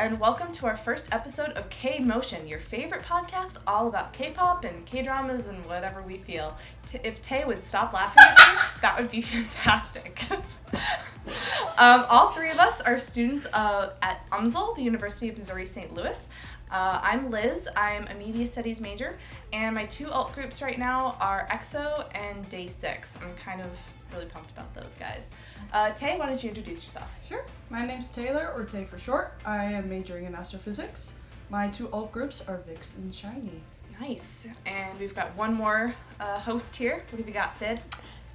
and welcome to our first episode of K.MOTION, your favorite podcast all about K-pop and K-dramas and whatever we feel. If Tay would stop laughing at me, that would be fantastic. All three of us are students at UMSL, the University of Missouri St. Louis. I'm Liz, I'm a media studies major, and my two alt groups right now are EXO and Day 6. I'm kind of really pumped about those guys. Tay, why don't you introduce yourself? Sure. My name's Taylor, or Tay for short. I am majoring in astrophysics. My two alt groups are Vix and Shiny. Nice. And we've got one more host here. What have you got, Sid?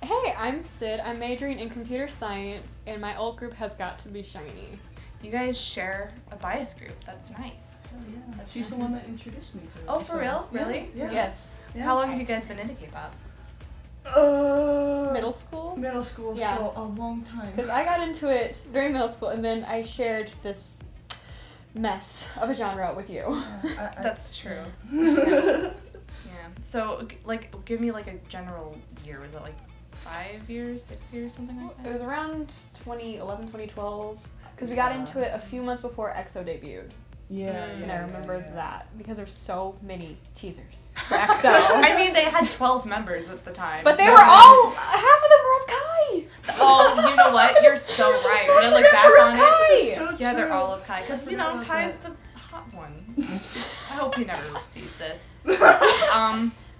Hey, I'm Sid. I'm majoring in computer science, and my alt group has got to be Shiny. You guys share a bias group. That's nice. Oh, yeah. She's the one that introduced me to it. Oh, for real? Really? Yeah. Yes. Yeah. How long have you guys been into K-pop? Middle school? Middle school, Yeah. so a long time. Because I got into it during middle school, and then I shared this mess of a genre with you. Yeah, That's true. Yeah. So, give me a general year. Was it 5 years, 6 years, something like that? It was around 2011, 2012, because we got into it a few months before EXO debuted. Yeah, And yeah, I remember yeah. that, because there's so many teasers for EXO. I mean, they had 12 members at the time. But they so- were all, half of them were of Kai! Oh, you know what? You're so right. When I look Most back of them on are Kai! it, So yeah, they're true. all of Kai. Because, I forgot about Kai's that. the hot one. I hope he never sees this.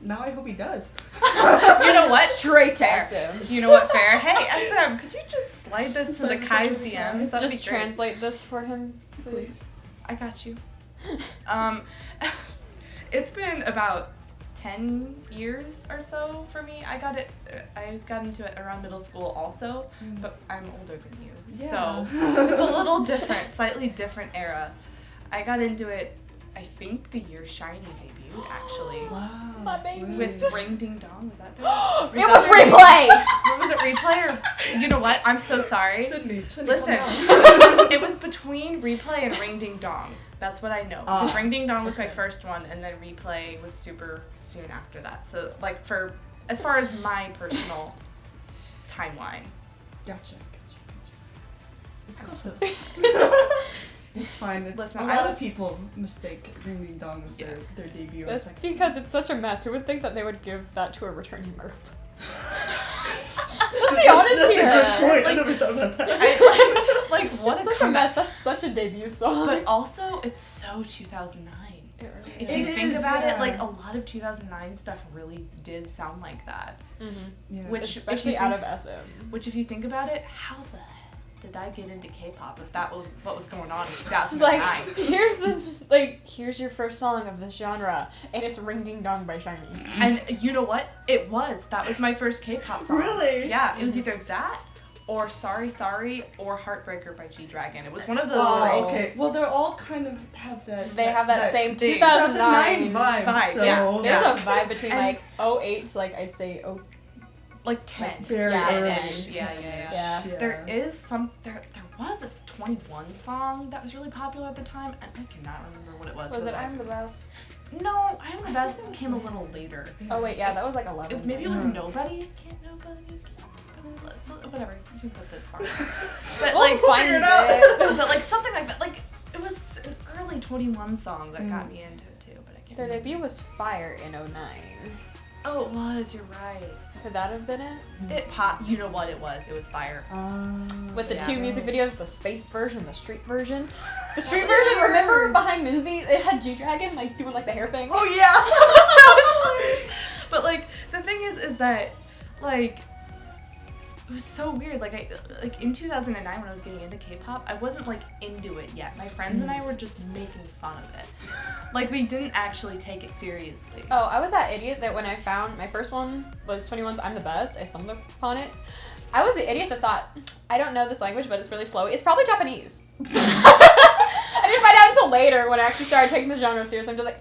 Now I hope he does. You know what? Straight to Fair. SM. You know what? Fair. Hey, SM, could you just slide this to Slide the this Kai's over to DMs? Kai. That'd Just be great. translate this for him, please. I got you. It's been about 10 years or so for me. I got into it around middle school also, but I'm older than you. Yeah. So it's a little different, slightly different era. I got into it, I think, the year Shiny debuted, actually. Wow. My baby. really? With Ring Ding Dong, was that there? It was replay! What was it, Replay or... You know what? I'm so sorry. Sydney, Listen, calm down. it was between Replay and Ring Ding Dong. That's what I know. Because Ring Ding Dong was my first one, and then Replay was super soon after that. So, as far as my personal timeline. Gotcha. I'm so sorry. sorry. It's fine. Listen, a I lot was- of people mistake Ring Ding Dong as their debut. That's It's like, because it's such a mess. Who would think that they would give that to a returning group? Let's be honest that's here. a good point. I Like- never thought about that. What It's a such a comeback. mess. That's such a debut song. But also, it's so 2009. It really If is. you It think is, about yeah. it, a lot of 2009 stuff really did sound like that. Mhm. Yeah. Which- Especially if you out think- of SM. Which, if you think about it, how the heck did I get into K-pop if that was what was going on in It's 2009? like, here's your first song of this genre, and it's Ring Ding Dong by Shiny. And you know what? That was my first K-pop song. Really? Yeah, it was either that or Sorry Sorry or Heartbreaker by G-Dragon. It was one of those Oh, three. okay. Well, they're all kind of have that. They have that same they- 2009 vibe. So, yeah. There's Yeah. a vibe between And- 08 to I'd say 10. very Yeah, early. yeah, 10-ish, yeah. There was a 21 song that was really popular at the time, and I cannot remember what it was. Was for it the I'm the life Best? of me. No, I'm the Best came a little later. Oh wait, yeah, that was 11. Maybe it was Mhm. Nobody. Can't Nobody. Whatever. You can put that song. But We'll find figure it out. it. but something like that. It was an early 21 song that got me into it too. But I can't. Their remember. debut was Fire in 09. Oh, it was. You're right. Could that have been it? It pop. You know what it was? It was Fire. With the Yeah. two music videos, the space version, the street version. The street version, remember behind Minzy, it had G-Dragon doing the hair thing. Oh yeah. But the thing is that it was so weird. In 2009 when I was getting into K-pop, I wasn't into it yet. My friends and I were just making fun of it. We didn't actually take it seriously. Oh, I was that idiot that when I found my first one was 21's I'm the Best, I stumbled upon it. I was the idiot that thought, I don't know this language, but it's really flowy. It's probably Japanese. I didn't find out until later when I actually started taking the genre serious. I'm just like,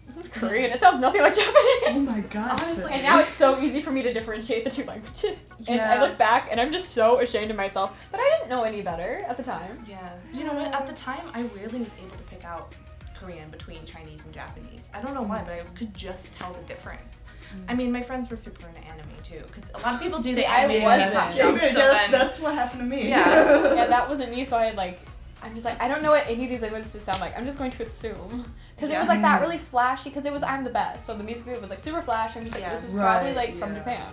this is Korean. It sounds nothing like Japanese. Oh my god. Honestly. And now it's so easy for me to differentiate the two languages. And Yeah. I look back and I'm just so ashamed of myself. But I didn't know any better at the time. Yeah. You know what? At the time, I really was able to pick out Korean between Chinese and Japanese. I don't know why, but I could just tell the difference. I mean, my friends were super into anime too, because a lot of people do See, the I anime wasn't. hip hop Yeah, jump, so that's, then- that's what happened to me. Yeah. Yeah, that wasn't me, so I had I'm just like, I don't know what any of these languages sound like. I'm just going to assume. Because it was like that really flashy, because it was I'm the Best. So the music video was like super flash. I'm just like, this is probably like from Japan.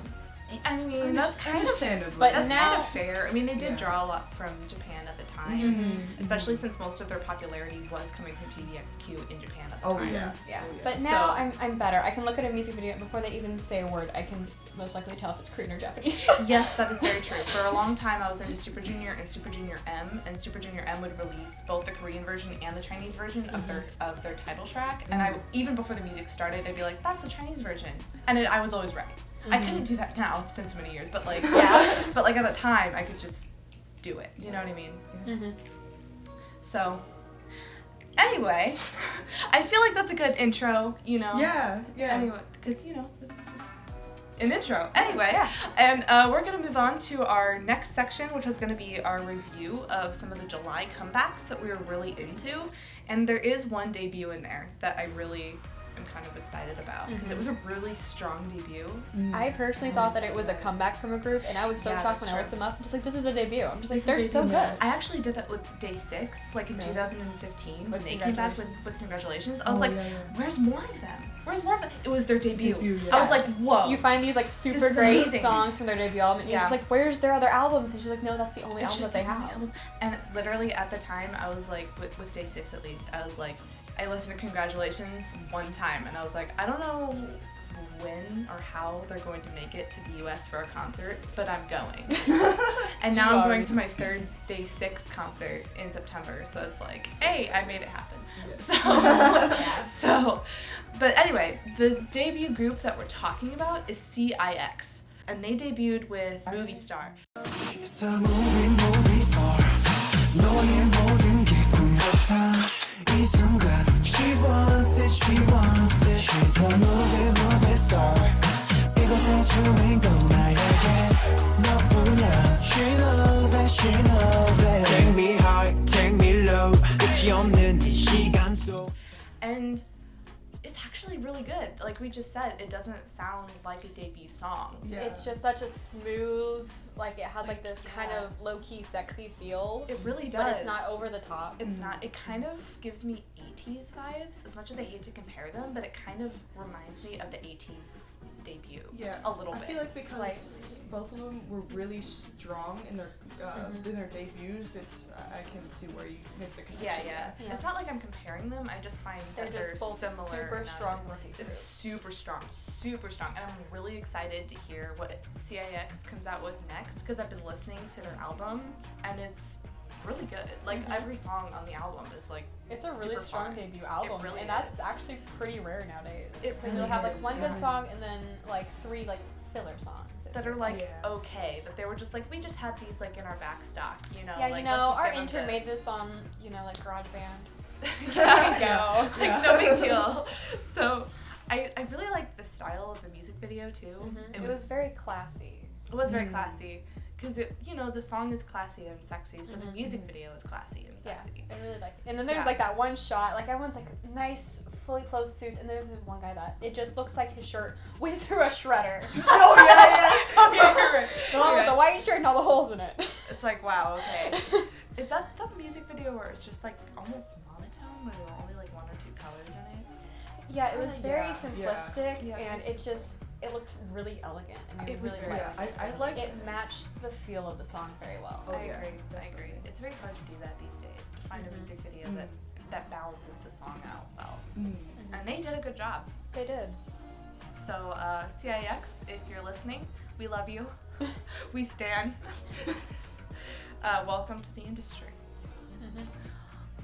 I mean, that's kind understandable. of, but that's kind of fair. I mean, they did draw a lot from Japan at the time, especially since most of their popularity was coming from TVXQ in Japan at the time. Yeah. But now I'm better. I can look at a music video before they even say a word. I can most likely tell if it's Korean or Japanese. Yes, that is very true. For a long time, I was into Super Junior and Super Junior M, and Super Junior M would release both the Korean version and the Chinese version of their title track. And I even before the music started, I'd be like, "That's the Chinese version," and I was always right. I couldn't do that now. It's been so many years, but like, but like at the time, I could just do it. You know what I mean? So, anyway, I feel like that's a good intro. You know? Yeah. Anyway, because it's just an intro. Anyway, and we're gonna move on to our next section, which is gonna be our review of some of the July comebacks that we were really into, and there is one debut in there that I really I'm kind of excited about because it was a really strong debut. I personally thought that it was a comeback from a group, and I was so shocked when I looked them up. I'm just like, this is a debut. I'm just like, they're so good. I actually did that with Day 6, like in 2015, when they came back with Congratulations. I was like, where's more of them? Where's more of them? It was their debut. I was like, whoa. You find these like super great songs from their debut album, and you're just like, where's their other albums? And she's like, no, that's the only album that they have. And literally at the time, I was like, with Day 6 at least, I was like, I listened to Congratulations one time, and I was like, I don't know when or how they're going to make it to the US for a concert, but I'm going. And now I'm going to my third Day 6 concert in September, so it's like, hey, I made it happen. So, but anyway, the debut group that we're talking about is CIX, and they debuted with Movie Star. She's a movie star. 너의 모든 게 꿈 같아. 이 순간 she wants it. She's a movie star. 이곳의 주인공 나에게 너뿐이야. She knows it. Take me high, take me low. 끝이 없는 이 시간 속. And it's actually really good. Like we just said, it doesn't sound like a debut song. It's just such a smooth, like it has like this kind of low-key sexy feel. It really does. But it's not over the top. It's not. It kind of gives me 80s vibes, as much as I hate to compare them, but it kind of reminds me of the 80s debut a little bit. I feel like because both of them were really strong in their debuts, I can see where you make the connection. Yeah. It's not like I'm comparing them. I just find that they're both similar. Super strong rookie groups. It's super strong, and I'm really excited to hear what CIX comes out with next because I've been listening to their album and it's really good. Like every song on the album is like it's a really strong debut album, really and that's actually pretty rare nowadays. It really They'll have like one good song and then like 3 like filler songs that are like okay, that they were just like we just had these like in our back stock, you know. Yeah, like, our intern made this on like GarageBand. Like no big deal. So I really liked the style of the music video too. It was very classy. It was very classy because the song is classy and sexy, so the music video is classy and sexy. I really liked it. And then there's like that one shot, like everyone's like nice, fully clothed suits, and there's this one guy that it just looks like his shirt went through a shredder. With the white shirt and all the holes in it. It's like wow, okay. Is that the music video where it's just like almost monotone, where there were only like 1 or 2 colors in it? Yeah, it was very simplistic, and it looked really elegant, and I really liked it. I liked it. matched the feel of the song very well. I agree. It's very hard to do that these days, to find a music video that balances the song out well. And they did a good job. They did. So, CIX, if you're listening, we love you. We stan. Welcome to the industry.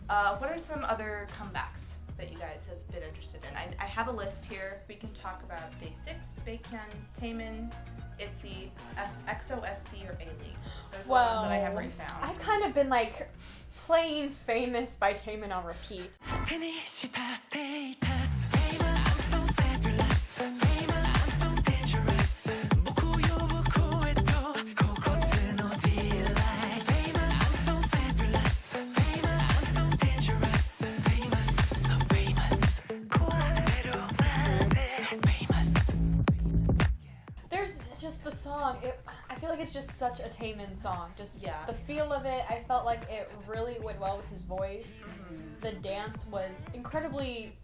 What are some other comebacks that you guys have been interested in? I have a list here. We can talk about Day 6, Beakhyun, Taemin, ITZY, EXO-SC, or Ailee. There's the ones that I have written down. I've kind of been like playing Famous by Taemin on repeat. There's just the song. I feel like it's just such a Taemin song. Just Yeah. the feel of it, I felt like it really went well with his voice. The dance was incredibly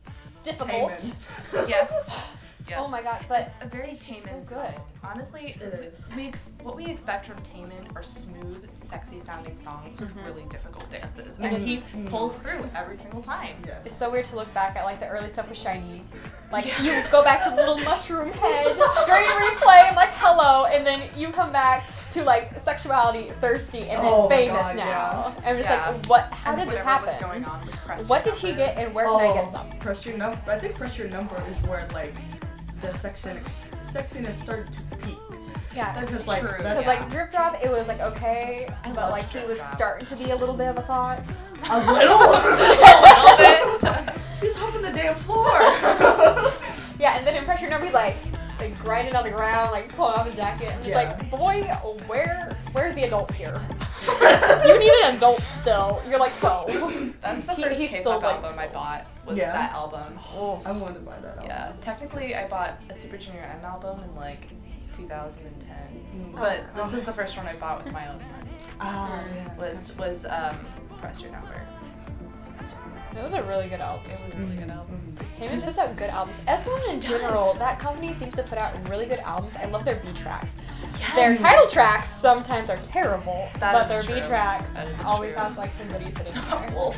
difficult. Taemin. Yes. Yes. Oh my god, but It's a very it's just Taemin so good. song. Honestly, It is. what we expect from Taemin are smooth, sexy sounding songs with really difficult dances. And And he it's- pulls through every single time. Yes. It's so weird to look back at like the early stuff with Shiny. Like you go back to the little mushroom head during replay and like hello, and then you come back to like sexuality, thirsty, and then Oh my famous God, now. I'm just Yeah. like, what? How And did this whatever was happen? going on with Press What Your did he Number. get, and where can I get some? Press Your Number. I think Press Your Number is where like the sexiness started to peak. Yeah, That's Because, like, true. that- because yeah. like Drip Drop, it was like okay, I but love like he Drip was Drop. starting to be a little bit of a thought. A little. a little bit. He's humping the damn floor. Yeah, and then in Pressure Number, he's like grinding on the ground, like pulling off his jacket. And it's Yeah. like, boy, where's the adult here? You need an adult still. You're like 12. That's the He- first he's K-pop still, like, album I bought. Was Yeah. that album? Oh. I wanted to buy that album. Yeah. Technically, I bought a Super Junior M album in like 2010, Mm. but Oh, this is the first one I bought with my own money. Ah, yeah. Was Press Your Number. That was a really good album. It was a really good album. Taemin puts out good albums. SM in general, that company seems to put out really good albums. I love their B tracks. Their Yes. title tracks sometimes are terrible, That but is their true. B tracks That is always true. has like some goodies hidden in there. Wolf.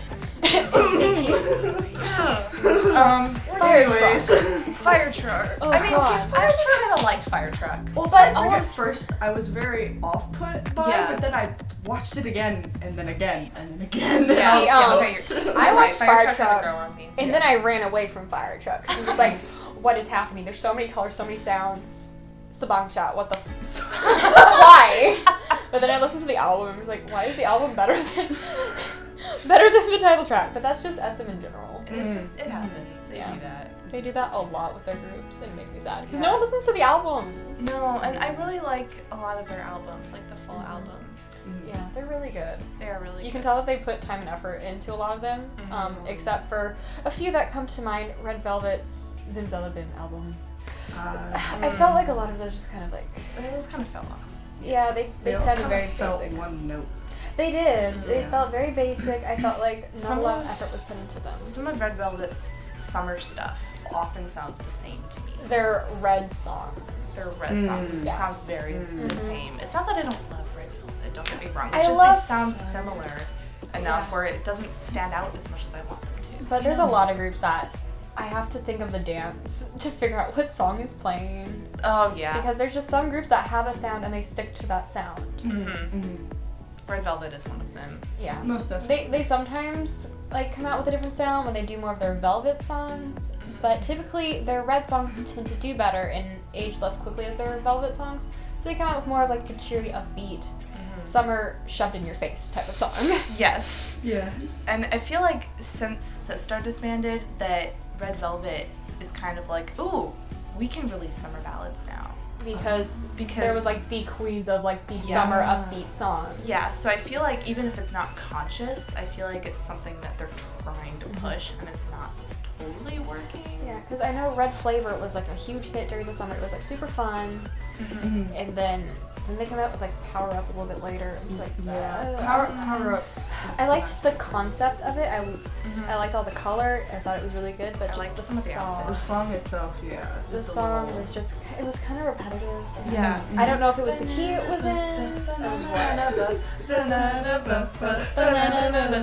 Fire Anyways. Truck. Fire Truck. Oh, I mean, God. okay, Fire Truck. I kind of liked Fire Truck. Well, But Fire Truck all at of- first, I was very off-put by, Yeah. but then I watched it again, and then again, and then again. and Yeah, I was See, hooked. okay, you're I right, watched Fire had to Truck, grow on me. And then I ran away from Fire Truck. 'Cause it was like, what is happening? There's so many colors, so many sounds. Sabang shot, what the why? But then I listened to the album and was like, why is the album better than the title track? But that's just SM in general. It happens. They Yeah. do that. They do that a lot with their groups and it makes me sad. Because no Yeah. one listens to the albums. No, and I really like a lot of their albums, like the full albums. Yeah, they're really good. They are really You good. can tell that they put time and effort into a lot of them, except for a few that come to mind. Red Velvet's Zimzelabim album. I felt like a lot of those just kind of like, It just kind of fell off. yeah, they all sounded kinda very felt basic. one note. They did. They Yeah. felt very basic. I felt like not Some a lot of of- effort was put into them. Some of Red Velvet's summer stuff often sounds the same to me. They're red songs. Their red songs Yeah. sound very the same. It's not that I don't love Red Velvet, don't get me wrong. It's I just love- they sound similar enough Yeah. where it doesn't stand out as much as I want them to. But there's a lot of groups that I have to think of the dance to figure out what song is playing. Oh yeah. Because there's just some groups that have a sound and they stick to that sound. Red Velvet is one of them. Yeah. Most definitely. They sometimes like come out with a different sound when they do more of their Velvet songs, but typically their red songs tend to do better and age less quickly as their Velvet songs. So they come out with more of like the cheery, upbeat, summer shoved in your face type of song. Yes. Yeah. And I feel like since Sistar disbanded, that Red Velvet is kind of like, ooh, we can release summer ballads now. because there Because- was like the queens of like the Yeah. summer upbeat songs. Yeah, so I feel like even if it's not conscious, I feel like it's something that they're trying to push and it's not totally working. Yeah, because I know Red Flavor was like a huge hit during the summer. It was like super fun, and then they came out with like Power Up a little bit later. It was like Power up. I liked the concept of it. I liked all the color. I thought it was really good, but I just liked the some of the song. The song itself, yeah. The is a song little- was just, it was kind of repetitive. and Yeah. I don't know if it was the key it was in.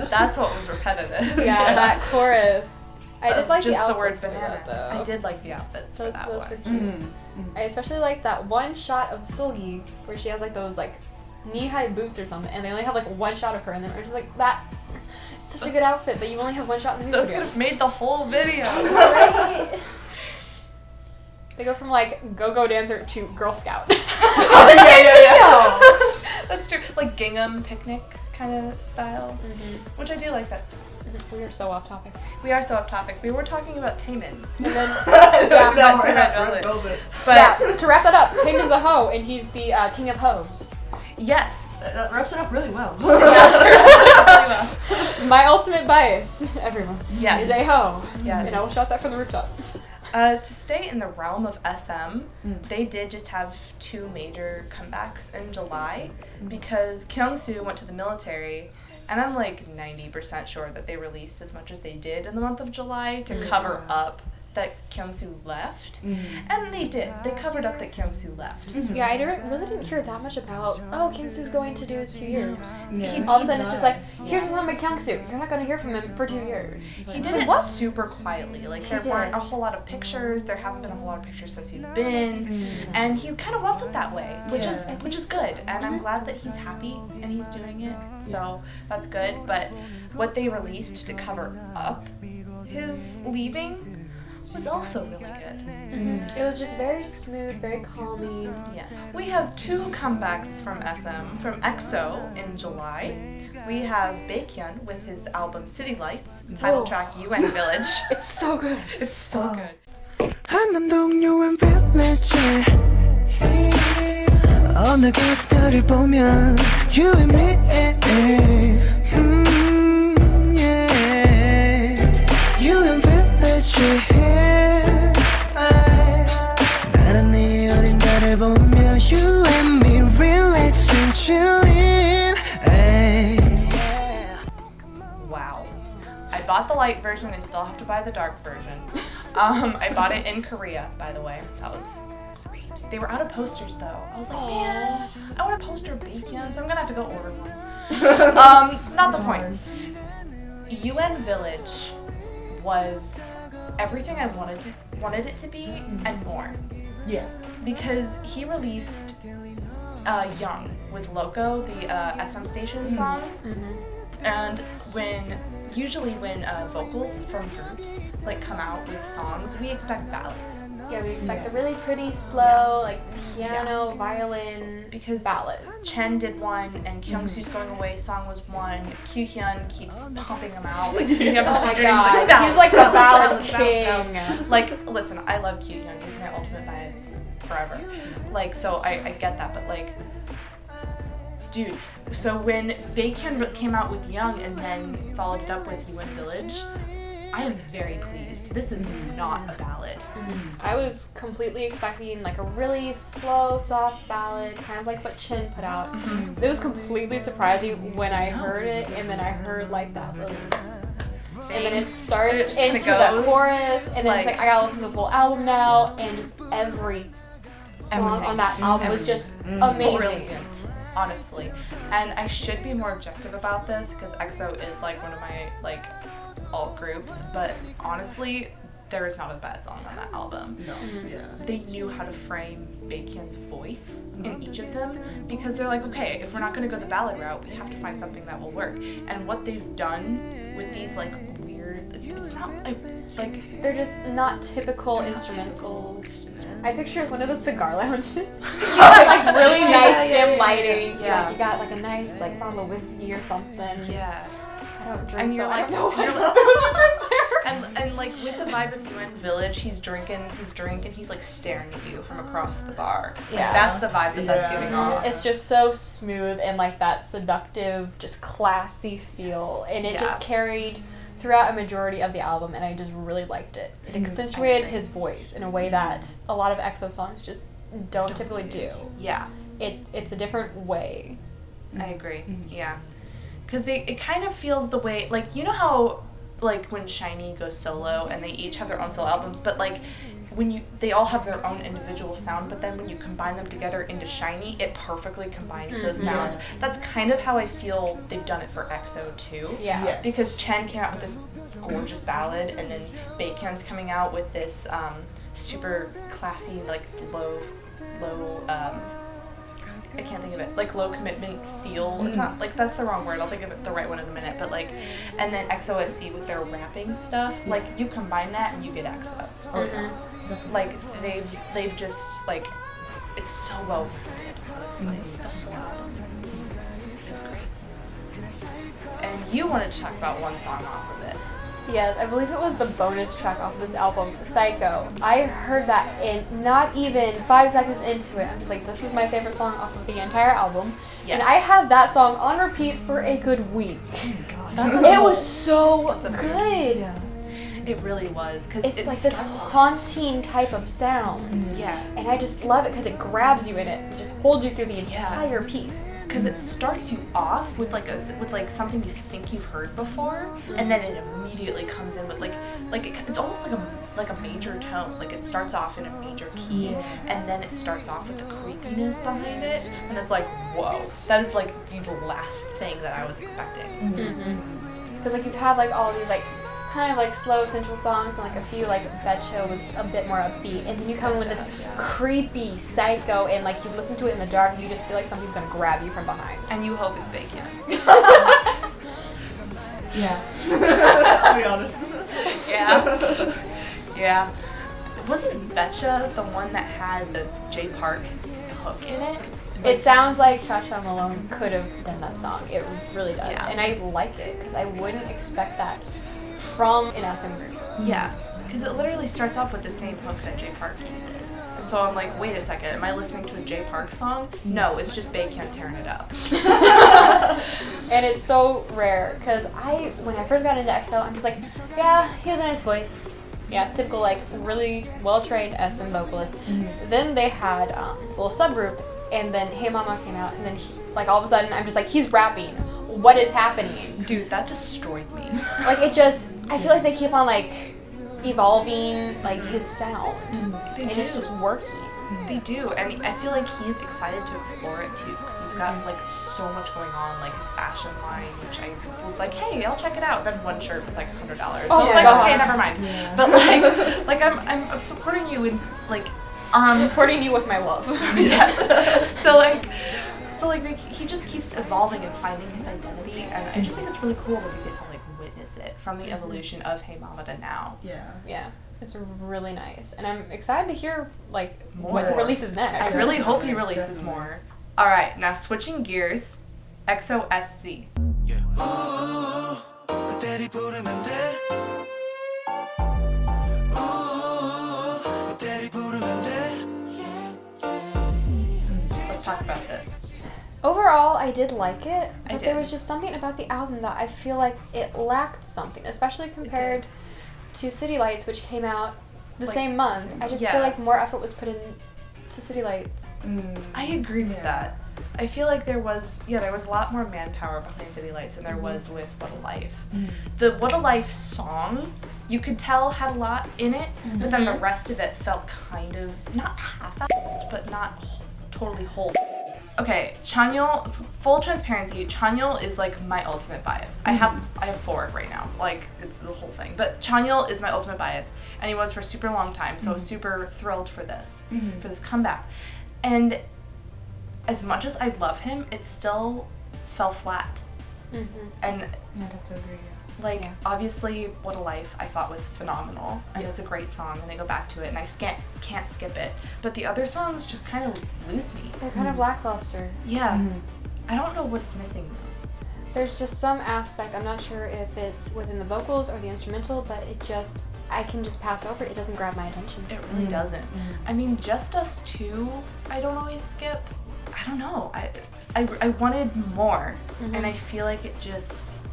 That's what was repetitive. Yeah, that chorus. I did like just the the word outfits for banana. that, though. I did like the outfits So for that those were one. cute. I especially like that one shot of Sulgi where she has like those like knee-high boots or something, and they only have like one shot of her, and then we're just like that. It's such a good outfit, but you only have one shot in the Those music could video. have made the whole video. Right? They go from like go-go dancer to Girl Scout. yeah. That's true. Like gingham picnic kind of style, which I do like that style. We are so off topic. We are so off topic. We were talking about Taemin. And then Yeah, back to we're Red at Velvet. Red Velvet. But yeah, to wrap that up, Taemin's a hoe, and he's the king of hoes. yes. That wraps it up really well. That's really well. My ultimate bias, everyone, Yes. is a hoe. Yes. And I will shout that from the rooftop. To stay in the realm of SM, they did just have 2 major comebacks in July because Kyungsoo went to the military, and I'm like 90% sure that they released as much as they did in the month of July to cover up that Kyungsoo left. And they did. They covered up that Kyungsoo left. Yeah, I really didn't hear that much about, Kyungsoo's going to do his 2 years. Yeah. All of a sudden it's just like, here's a song by Kyungsoo. You're not going to hear from him for 2 years. He did it super quietly. Like, there weren't a whole lot of pictures. There haven't been a whole lot of pictures since he's been. And he kind of wants it that way, which is good. And I'm glad that he's happy and he's doing it. So that's good. But what they released to cover up his leaving was also really good. It was just very smooth, very calming. Yes. We have 2 comebacks from SM. From EXO in July, we have Beakhyun with his album City Lights, title track UN Village. It's so good. It's so good. 한남동 UN Village 어느 게스트를 보면 You and me UN Village 나란 네 어린 달을 보며 You and me relaxing chilling Wow. I bought the light version. I still have to buy the dark version. I bought it in Korea, by the way. That was great. They were out of posters, though. I was like, man, I want a poster of Beakhyun, so I'm gonna have to go order one. Not the point. UN Village was everything I wanted it to be and more. Yeah. Because he released Young with Loco, the SM Station song. And usually when vocals from groups like come out with songs, we expect ballads. Yeah, we expect a really pretty, slow, like piano, violin, Because ballad. Chen did one, and Kyungsoo's Going Away song was one. Kyuhyun keeps pumping them out. Like, you have Oh to my do god, that. he's like the ballad Bounce, king. bounce. Like, listen, I love Kyuhyun. He's my ultimate bias forever. Like, so I get that, but like, dude. So when Beakhyun came out with Young and then followed it up with UN Village, I am very pleased. This is not a ballad. I was completely expecting like a really slow, soft ballad, kind of like what Chin put out. It was completely surprising when I heard it, and then I heard like that little, and then it starts It into kinda that goes, chorus, and then it's like- like I gotta listen to the full album now, and just every song on that album was just amazing. Brilliant, honestly. And I should be more objective about this because EXO is like one of my like alt groups, but honestly, there is not a bad song on that album. No. Yeah. They knew how to frame Baekhyun's voice in each of them because they're like, okay, if we're not going to go the ballad route, we have to find something that will work. And what they've done with these like weird, it's not like They're just not typical instrumentals. I picture one of the cigar lounges. Like really nice dim lighting. Yeah. Like you got like a nice like bottle of whiskey or something. yeah. I don't drink, And so you're I like, don't know what you're else and like with the vibe of UN Village, he's drinking his drink and he's like staring at you from across the bar. Like, Yeah. that's the vibe that's Yeah. giving off. It's just so smooth and like that seductive, just classy feel, and it just carried throughout a majority of the album, and I just really liked it. It accentuated his voice in a way that a lot of EXO songs just don't typically do. Yeah, It's a different way. I agree. Yeah, because it kind of feels the way, like, you know how like when SHINee goes solo and they each have their own solo albums, but like when they all have their own individual sound, but then when you combine them together into SHINee, it perfectly combines those sounds. Yeah. That's kind of how I feel they've done it for EXO too. Yeah. Yes. Because Chen came out with this gorgeous ballad, and then Baekhyun's coming out with this super classy, like low I can't think of it, like low commitment feel. It's not like, that's the wrong word. I'll think of it the right one in a minute. But like, and then XOSC with their rapping stuff. Like, you combine that and you get EXO. Oh yeah. Definitely. Like they've just like, it's so well written, honestly. The whole album is great. And you wanted to talk about one song off of it. Yes, I believe it was the bonus track off this album, Psycho. I heard that and not even 5 seconds into it, I'm just like, this is my favorite song off of the entire album. Yes. And I had that song on repeat for a good week. God. It was so good. It really was, because It's like this haunting type of sound. Yeah. And I just love it because it grabs you in it. It just holds you through the entire piece. Because it starts you off with like something you think you've heard before, and then it immediately comes in with it's almost like a major tone. Like it starts off in a major key, and then it starts off with the creepiness behind it, and it's like, whoa, that is like the last thing that I was expecting. Because like you've had like all these like kind of like slow sensual songs and like a few like Beakhyun was a bit more upbeat, and then you come in with this creepy psycho, and like you listen to it in the dark and you just feel like something's gonna grab you from behind. And you hope it's Beakhyun. Yeah. I'll be honest. Yeah. Yeah. Wasn't Betcha the one that had the J Park hook in it? It sounds like Cha Cha Malone could have done that song. It really does. Yeah. And I like it because I wouldn't expect that from an SM group. Yeah, because it literally starts off with the same hook that J Park uses. And so I'm like, wait a second, am I listening to a J Park song? No, it's just Beakhyun tearing it up. And it's so rare because when I first got into EXO, I'm just like, yeah, he has a nice voice. Yeah, typical like really well-trained SM vocalist. Then they had a little subgroup, and then Hey Mama came out, and then like all of a sudden I'm just like, he's rapping. What is happening? Dude, that destroyed me. Like it just, I feel like they keep on like evolving like his sound, They and do. it's just working. They do, and I feel like he's excited to explore it too, because he's got like so much going on, like his fashion line, which I was like, hey, I'll check it out. Then one shirt was like $100, so Oh it's my like, God. okay, never mind. Yeah. But like I'm supporting you in like Supporting you with my love. yes. So he just keeps evolving and finding his identity, and I just think it's really cool that we get to like witness it from the evolution of Hey Mama to now. Yeah. Yeah, it's really nice, and I'm excited to hear like More. what he releases next. I really hope he releases Definitely. more. All right, now switching gears, EXO-SC. 때리 부르면 돼. 때리 부르면 돼. Let's talk about this. Overall, I did like it, I but there did. was just something about the album that I feel like it lacked something, especially compared to City Lights, which came out the Like, same month. I just yeah. feel like more effort was put in to City Lights. I agree with that. I feel like there was a lot more manpower behind City Lights than there was with What a Life. The What a Life song, you could tell had a lot in it, but then the rest of it felt kind of, not half-assed, but not totally whole. Okay, Chanyeol, full transparency, Chanyeol is like my ultimate bias. I have 4 right now, like it's the whole thing. But Chanyeol is my ultimate bias, and he was for a super long time, so I was super thrilled for this comeback. And as much as I love him, it still fell flat. And I'd have to agree, like, Yeah. obviously, What a Life I thought was phenomenal, and it's a great song, and I go back to it, and I can't skip it. But the other songs just kind of lose me. They're kind of lackluster. Yeah, I don't know what's missing. There's just some aspect, I'm not sure if it's within the vocals or the instrumental, but I can just pass over it. It doesn't grab my attention. It really doesn't. I mean, Just Us 2, I don't always skip. I don't know. I wanted more, and I feel like it just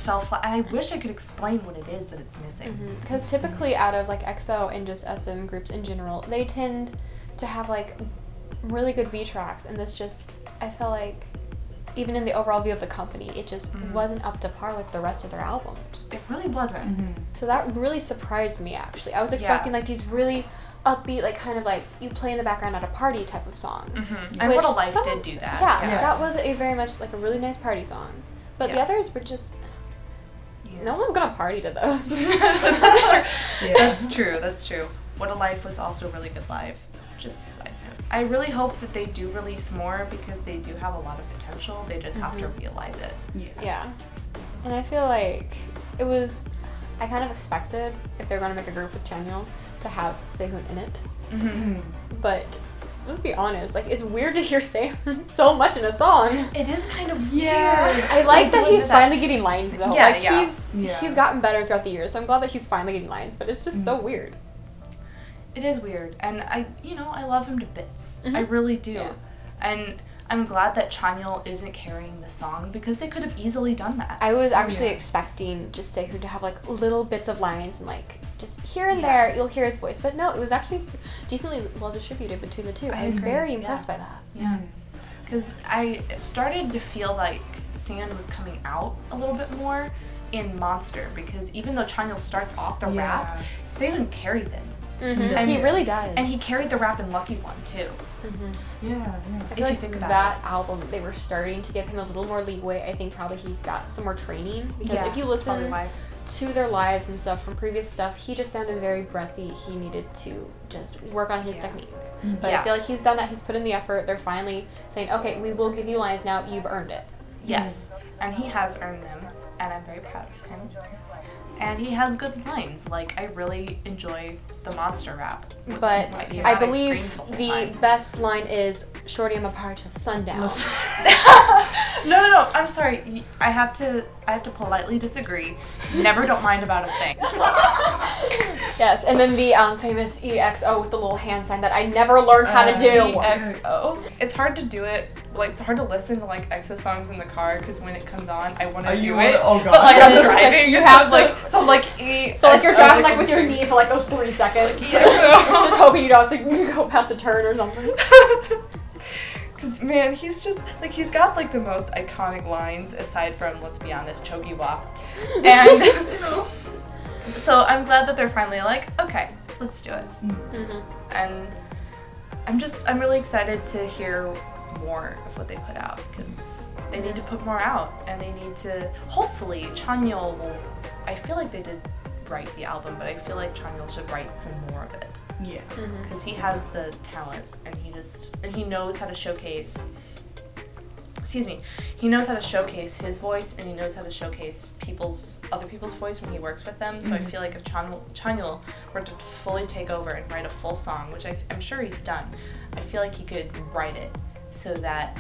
fell flat. And I wish I could explain what it is that it's missing. Because typically out of like EXO and just SM groups in general, they tend to have like really good V tracks, and this just, I felt like even in the overall view of the company, it just wasn't up to par with the rest of their albums. It really wasn't. So that really surprised me actually. I was expecting like these really upbeat, like kind of like you play in the background at a party type of song. And Which What a Life some- did do that. Yeah, that was a very much like a really nice party song. But the Yeah. others were just, no one's gonna party to those. That's true. That's true. What a Life was also really good live. Just a side note. I really hope that they do release more because they do have a lot of potential. They just have to realize it. Yeah. And I feel like it was, I kind of expected if they're gonna make a group with Chanyeol to have Sehun in it. But let's be honest, like it's weird to hear Sehun so much in a song. It is kind of I weird. like that do he's admit finally getting lines though. Yeah, like yeah. he's gotten better throughout the years, so I'm glad that he's finally getting lines, but it's just so weird. It is weird, and I love him to bits. I really do. Yeah. And I'm glad that Chanyeol isn't carrying the song because they could have easily done that. I was actually expecting just Sehun to have like little bits of lines and like just here and there you'll hear its voice. But no, it was actually decently well distributed between the two. I was agree, very impressed by that. Yeah. Because I started to feel like Sand was coming out a little bit more in Monster, because even though Chanyeol starts off the rap, Sehun carries it. And he really does. And he carried the rap in Lucky One too. Yeah. I feel like that album, they were starting to give him a little more leeway. I think probably he got some more training. Because if you listen to their lives and stuff from previous stuff, he just sounded very breathy. He needed to just work on his technique. But I feel like he's done that. He's put in the effort. They're finally saying, okay, we will give you lines now. You've earned it. Yes. And he has earned them. And I'm very proud of him. And he has good lines. Like, I really enjoy the Monster rap. But I believe the best line is, "Shorty, I'm a part of sundown." No. I'm sorry. I have to politely disagree. Never don't mind about a thing. Yes, and then the famous EXO with the little hand sign that I never learned how to do. EXO. It's hard to do it. Like, it's hard to listen to like EXO songs in the car because when it comes on, I want to do it. Oh god. But like I'm It's just, like, driving, you have to. So I'm like, So like you're driving like with your knee for like those 3 seconds, just hoping you don't have to go past a turn or something. Because man, he's just like, he's got like the most iconic lines aside from, let's be honest, Chogiwa. And so I'm glad that they're finally like, okay, let's do it. And I'm really excited to hear more of what they put out, because they need to put more out, and they need to, hopefully Chanyeol will, I feel like they did write the album, but I feel like Chanyeol should write some more of it. Yeah. Because he has the talent, and he knows how to showcase, he knows how to showcase his voice, and he knows how to showcase other people's voice when he works with them. So I feel like if Chanyeol were to fully take over and write a full song, which I'm sure he's done, I feel like he could write it so that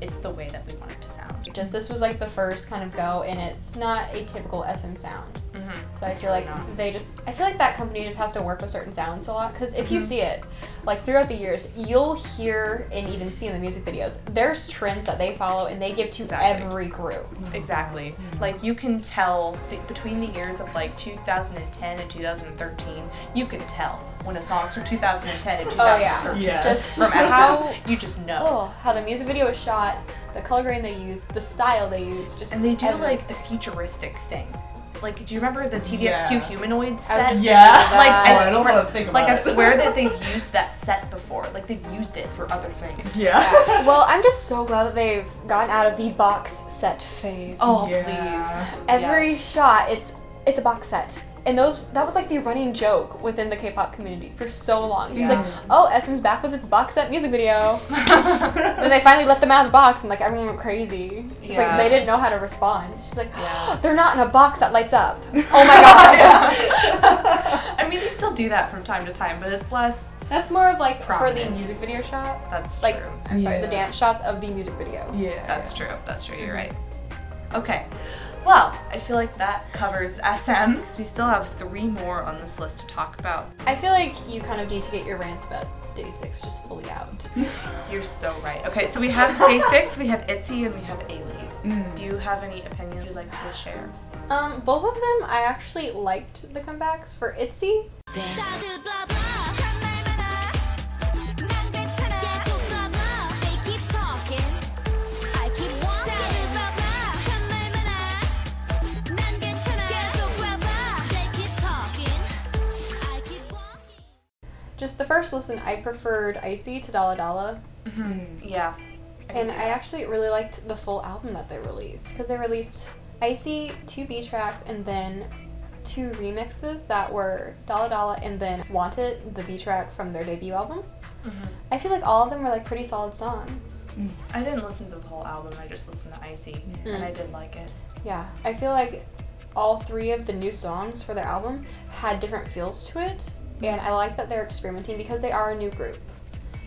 it's the way that we want it to sound. Just this was like the first kind of go, and it's not a typical SM sound. So I feel like I feel like that company just has to work with certain sounds a lot, because if you see it, like throughout the years, you'll hear and even see in the music videos, there's trends that they follow and they give to every group. Exactly. Like you can tell between the years of like 2010 and 2013, you can tell when a song's from 2010 and 2013. Just from how you just know. how the music video is shot, the color grading they use, the style they use, just and they do everything. like the futuristic thing. Like, do you remember the TVXQ humanoid set? Like, I don't want to think about I swear that they've used that set before. Like, they've used it for other things. Yeah. Well, I'm just so glad that they've gotten out of the box set phase. Oh, Yeah. please. Every shot, it's a box set. And that was like the running joke within the K-pop community for so long. It's like, oh, SM's back with its box set music video. Then they finally let them out of the box, and like everyone went crazy. It's like they didn't know how to respond. It's just like, they're not in a box that lights up. Oh my god. I mean, they still do that from time to time, but it's less. That's more of like prominent. for the music video shot. That's like, true. I'm sorry, the dance shots of the music video. Yeah. That's true. That's true. You're right. Okay. Well, I feel like that covers SM, because we still have 3 more on this list to talk about. I feel like you kind of need to get your rants about Day 6 just fully out. You're so right. Okay, so we have Day 6, we have ITZY, and we have Ailee. Do you have any opinions you'd like to share? Both of them, I actually liked the comebacks. For ITZY, just the first listen, I preferred Icy to Dalla Dalla. Yeah. And I actually really liked the full album that they released, because they released Icy, 2 B tracks, and then 2 remixes that were Dalla Dalla and then Wanted, the B track from their debut album. I feel like all of them were like pretty solid songs. I didn't listen to the whole album, I just listened to Icy, and I did like it. Yeah, I feel like all 3 of the new songs for their album had different feels to it, and I like that they're experimenting because they are a new group.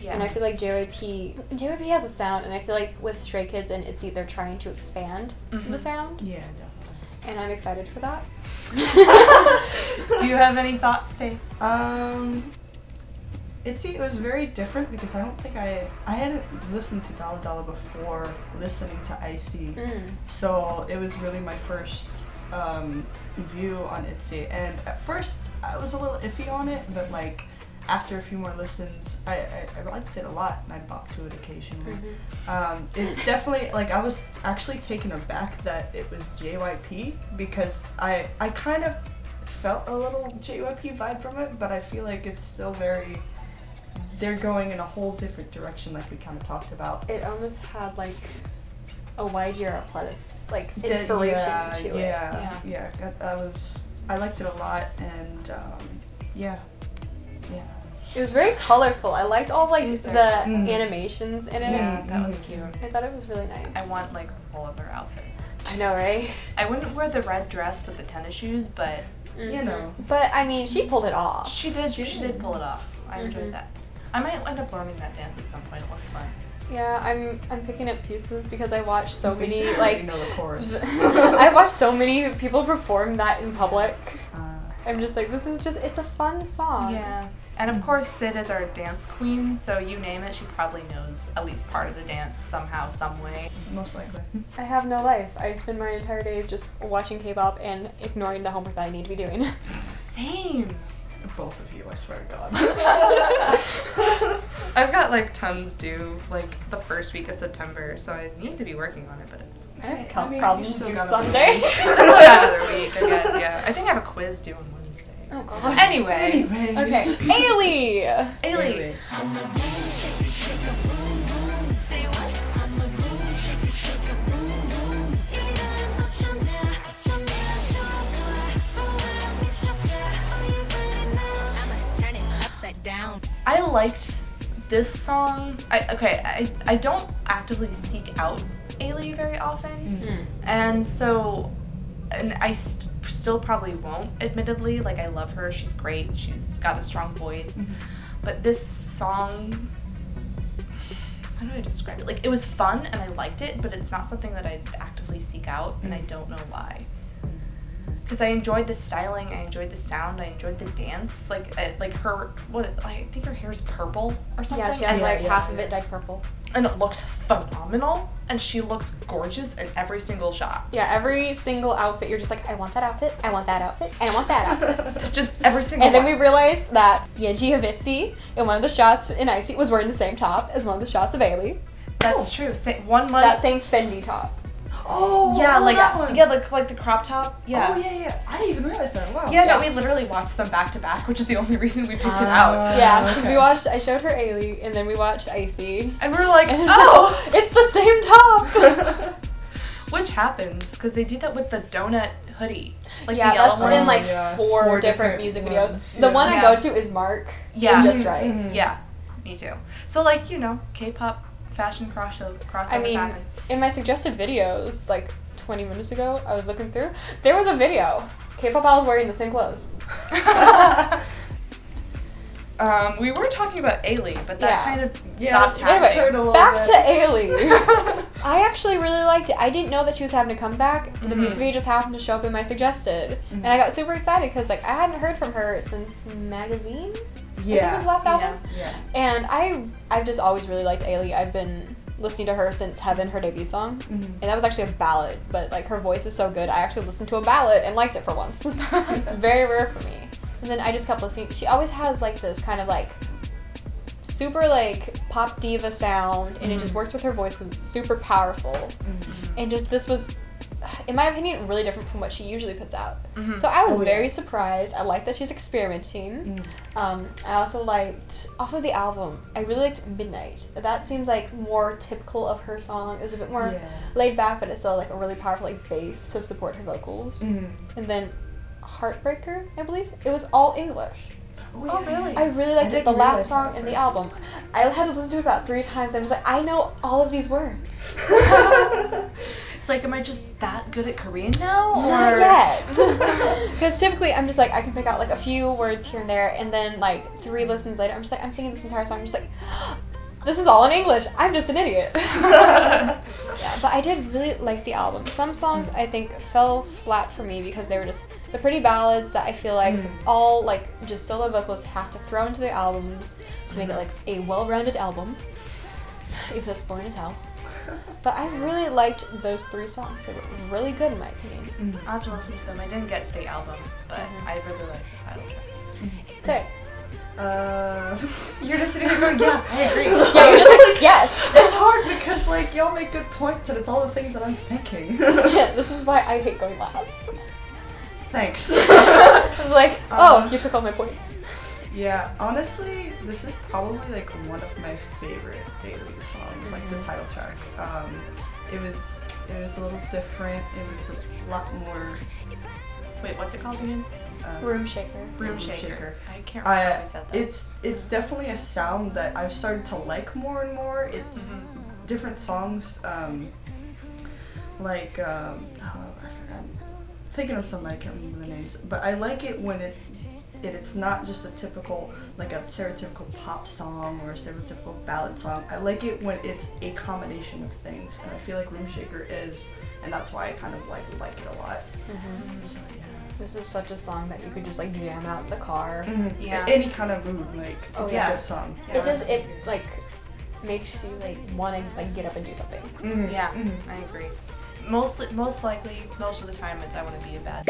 Yeah. And I feel like JYP has a sound, and I feel like with Stray Kids and ITZY, they're trying to expand the sound. Yeah, definitely. And I'm excited for that. Do you have any thoughts, Dave? It was very different because I don't think I hadn't listened to Dalla Dalla before listening to Icy. So it was really my first view on ITZY, and at first I was a little iffy on it, but like after a few more listens, I liked it a lot, and I bop to it occasionally. It's definitely, like, I was actually taken aback that it was JYP, because I kind of felt a little JYP vibe from it, but I feel like it's still very, they're going in a whole different direction, like we kind of talked about. It almost had like a YG Playlist like inspiration to it. Yeah. I liked it a lot, and yeah. It was very colorful. I liked all like These are- the animations in it. Yeah, that was cute. I thought it was really nice. I want like all of their outfits. I know, right? I wouldn't wear the red dress with the tennis shoes, but You know. But I mean, she pulled it off. she did pull it off. I enjoyed that. I might end up learning that dance at some point. It looks fun. Yeah, I'm picking up pieces because I watched so many Basically, like you know the chorus. I watched so many people perform that in public. Uh, I'm just like, it's a fun song. Yeah. And of course, Sid is our dance queen, so you name it, she probably knows at least part of the dance somehow, some way. most likely. I have no life. I spend my entire day just watching K-pop and ignoring the homework that I need to be doing. Same. Both of you, I swear to God. I've got like tons due, like the first week of September, so I need to be working on it, but it's I have I accounts mean, you problems still due got Sunday. another week, I guess. Yeah, I think I have a quiz due on Wednesday. Oh god. Anyway, Anyways. Okay, Ailee. Ailee. I liked this song. I don't actively seek out Ailee very often, and so, and I still probably won't. Admittedly, like I love her. She's great. She's got a strong voice, but this song, how do I describe it? Like it was fun and I liked it, but it's not something that I actively seek out, and I don't know why. Because I enjoyed the styling, I enjoyed the sound, I enjoyed the dance. Like her, I think her hair's purple or something. Yeah, she has and, like half of it dyed purple. and it looks phenomenal, and she looks gorgeous in every single shot. Yeah, every single outfit, you're just like, I want that outfit, I want that outfit, I want that outfit. Just every single And then one. we realized that Yeji Havitzi in one of the shots in Icy was wearing the same top as one of the shots of Ailee. That's true. 1 month. That same Fendi top. Oh, yeah, like that one. yeah, like the crop top. Yeah. Oh yeah. I didn't even realize that. Wow. Yeah, no, Yeah. we literally watched them back to back, which is the only reason we picked it out. Yeah, because okay. we watched, I showed her Ailee, and then we watched Icy. And we were like, And it's oh! like, it's the same top! Which happens, because they do that with the donut hoodie. Like Yeah, the yellow that's one. in like Yeah. four Four different different music ones. videos. The Yeah. one I Yeah. go to is Mark. Yeah. in Just Right. Mhm. Yeah, me too. So like, K-pop fashion crossover I mean, happened. in my suggested videos, like 20 minutes ago, I was looking through, there was a video. K-pop idols wearing the same clothes. We were talking about Ailee, but that Yeah. kind of Yeah, stopped anyway, happening. heard a little Back bit. to Ailee. I actually really liked it. I didn't know that she was having a comeback. The Mhm. music video just happened to show up in my suggested. And I got super excited because like I hadn't heard from her since Magazine. I think it was last album. Yeah. And I've just always really liked Ailee. I've been listening to her since Heaven, her debut song. And that was actually a ballad, but like her voice is so good. I actually listened to a ballad and liked it for once. It's very rare for me. And then I just kept listening. She always has like this kind of like super like pop diva sound, and it just works with her voice because it's super powerful. And just this was, in my opinion, really different from what she usually puts out. So I was Oh, very yeah. surprised. I like that she's experimenting. I also liked, off of the album, I really liked Midnight. That seems like more typical of her song. It was a bit more Yeah. laid back, but it's still like a really powerful like bass to support her vocals. And then Heartbreaker, I believe, it was all English. Oh, really? I really liked it. didn't The realize last song that in the first. album. I had to listen to it about 3 times. I was like, I know all of these words. It's like, am I just that good at Korean now? Not Or yet. Because typically I'm just like, I can pick out like a few words here and there, and then like 3 listens later, I'm just like, I'm singing this entire song. I'm just like, this is all in English. I'm just an idiot. Yeah, but I did really like the album. Some songs I think fell flat for me because they were just the pretty ballads that I feel like all like just solo vocalists have to throw into their albums to make it like a well-rounded album. If that's boring as hell. But I really liked those 3 songs. They were really good in my opinion. I'll have to listen to them. I didn't get to the album, but I really like the title track. Okay. You're just sitting there going, yeah, I agree. Yeah, you're just like, yes. It's hard because like y'all make good points and it's all the things that I'm thinking. Yeah, this is why I hate going last. Thanks. I was like, oh, you took all my points. Yeah, honestly, this is probably like one of my favorite Ailee songs, like the title track. It was a little different. It was a lot more. Wait, what's it called again? Room Shaker. Room Shaker. I can't remember how we said that. It's definitely a sound that I've started to like more and more. It's different songs, like I forgot. I'm thinking of some, I can't remember the names, but I like it when it's not just a typical, like a stereotypical pop song or a stereotypical ballad song. I like it when it's a combination of things, and I feel like Room Shaker is, and that's why I kind of like it a lot. So yeah. This is such a song that you could just like jam out in the car. Yeah. Any kind of mood, like it's a good song. Yeah. It like makes you like want to like get up and do something. Yeah, I agree. Most likely, most of the time, it's I want to be a bad.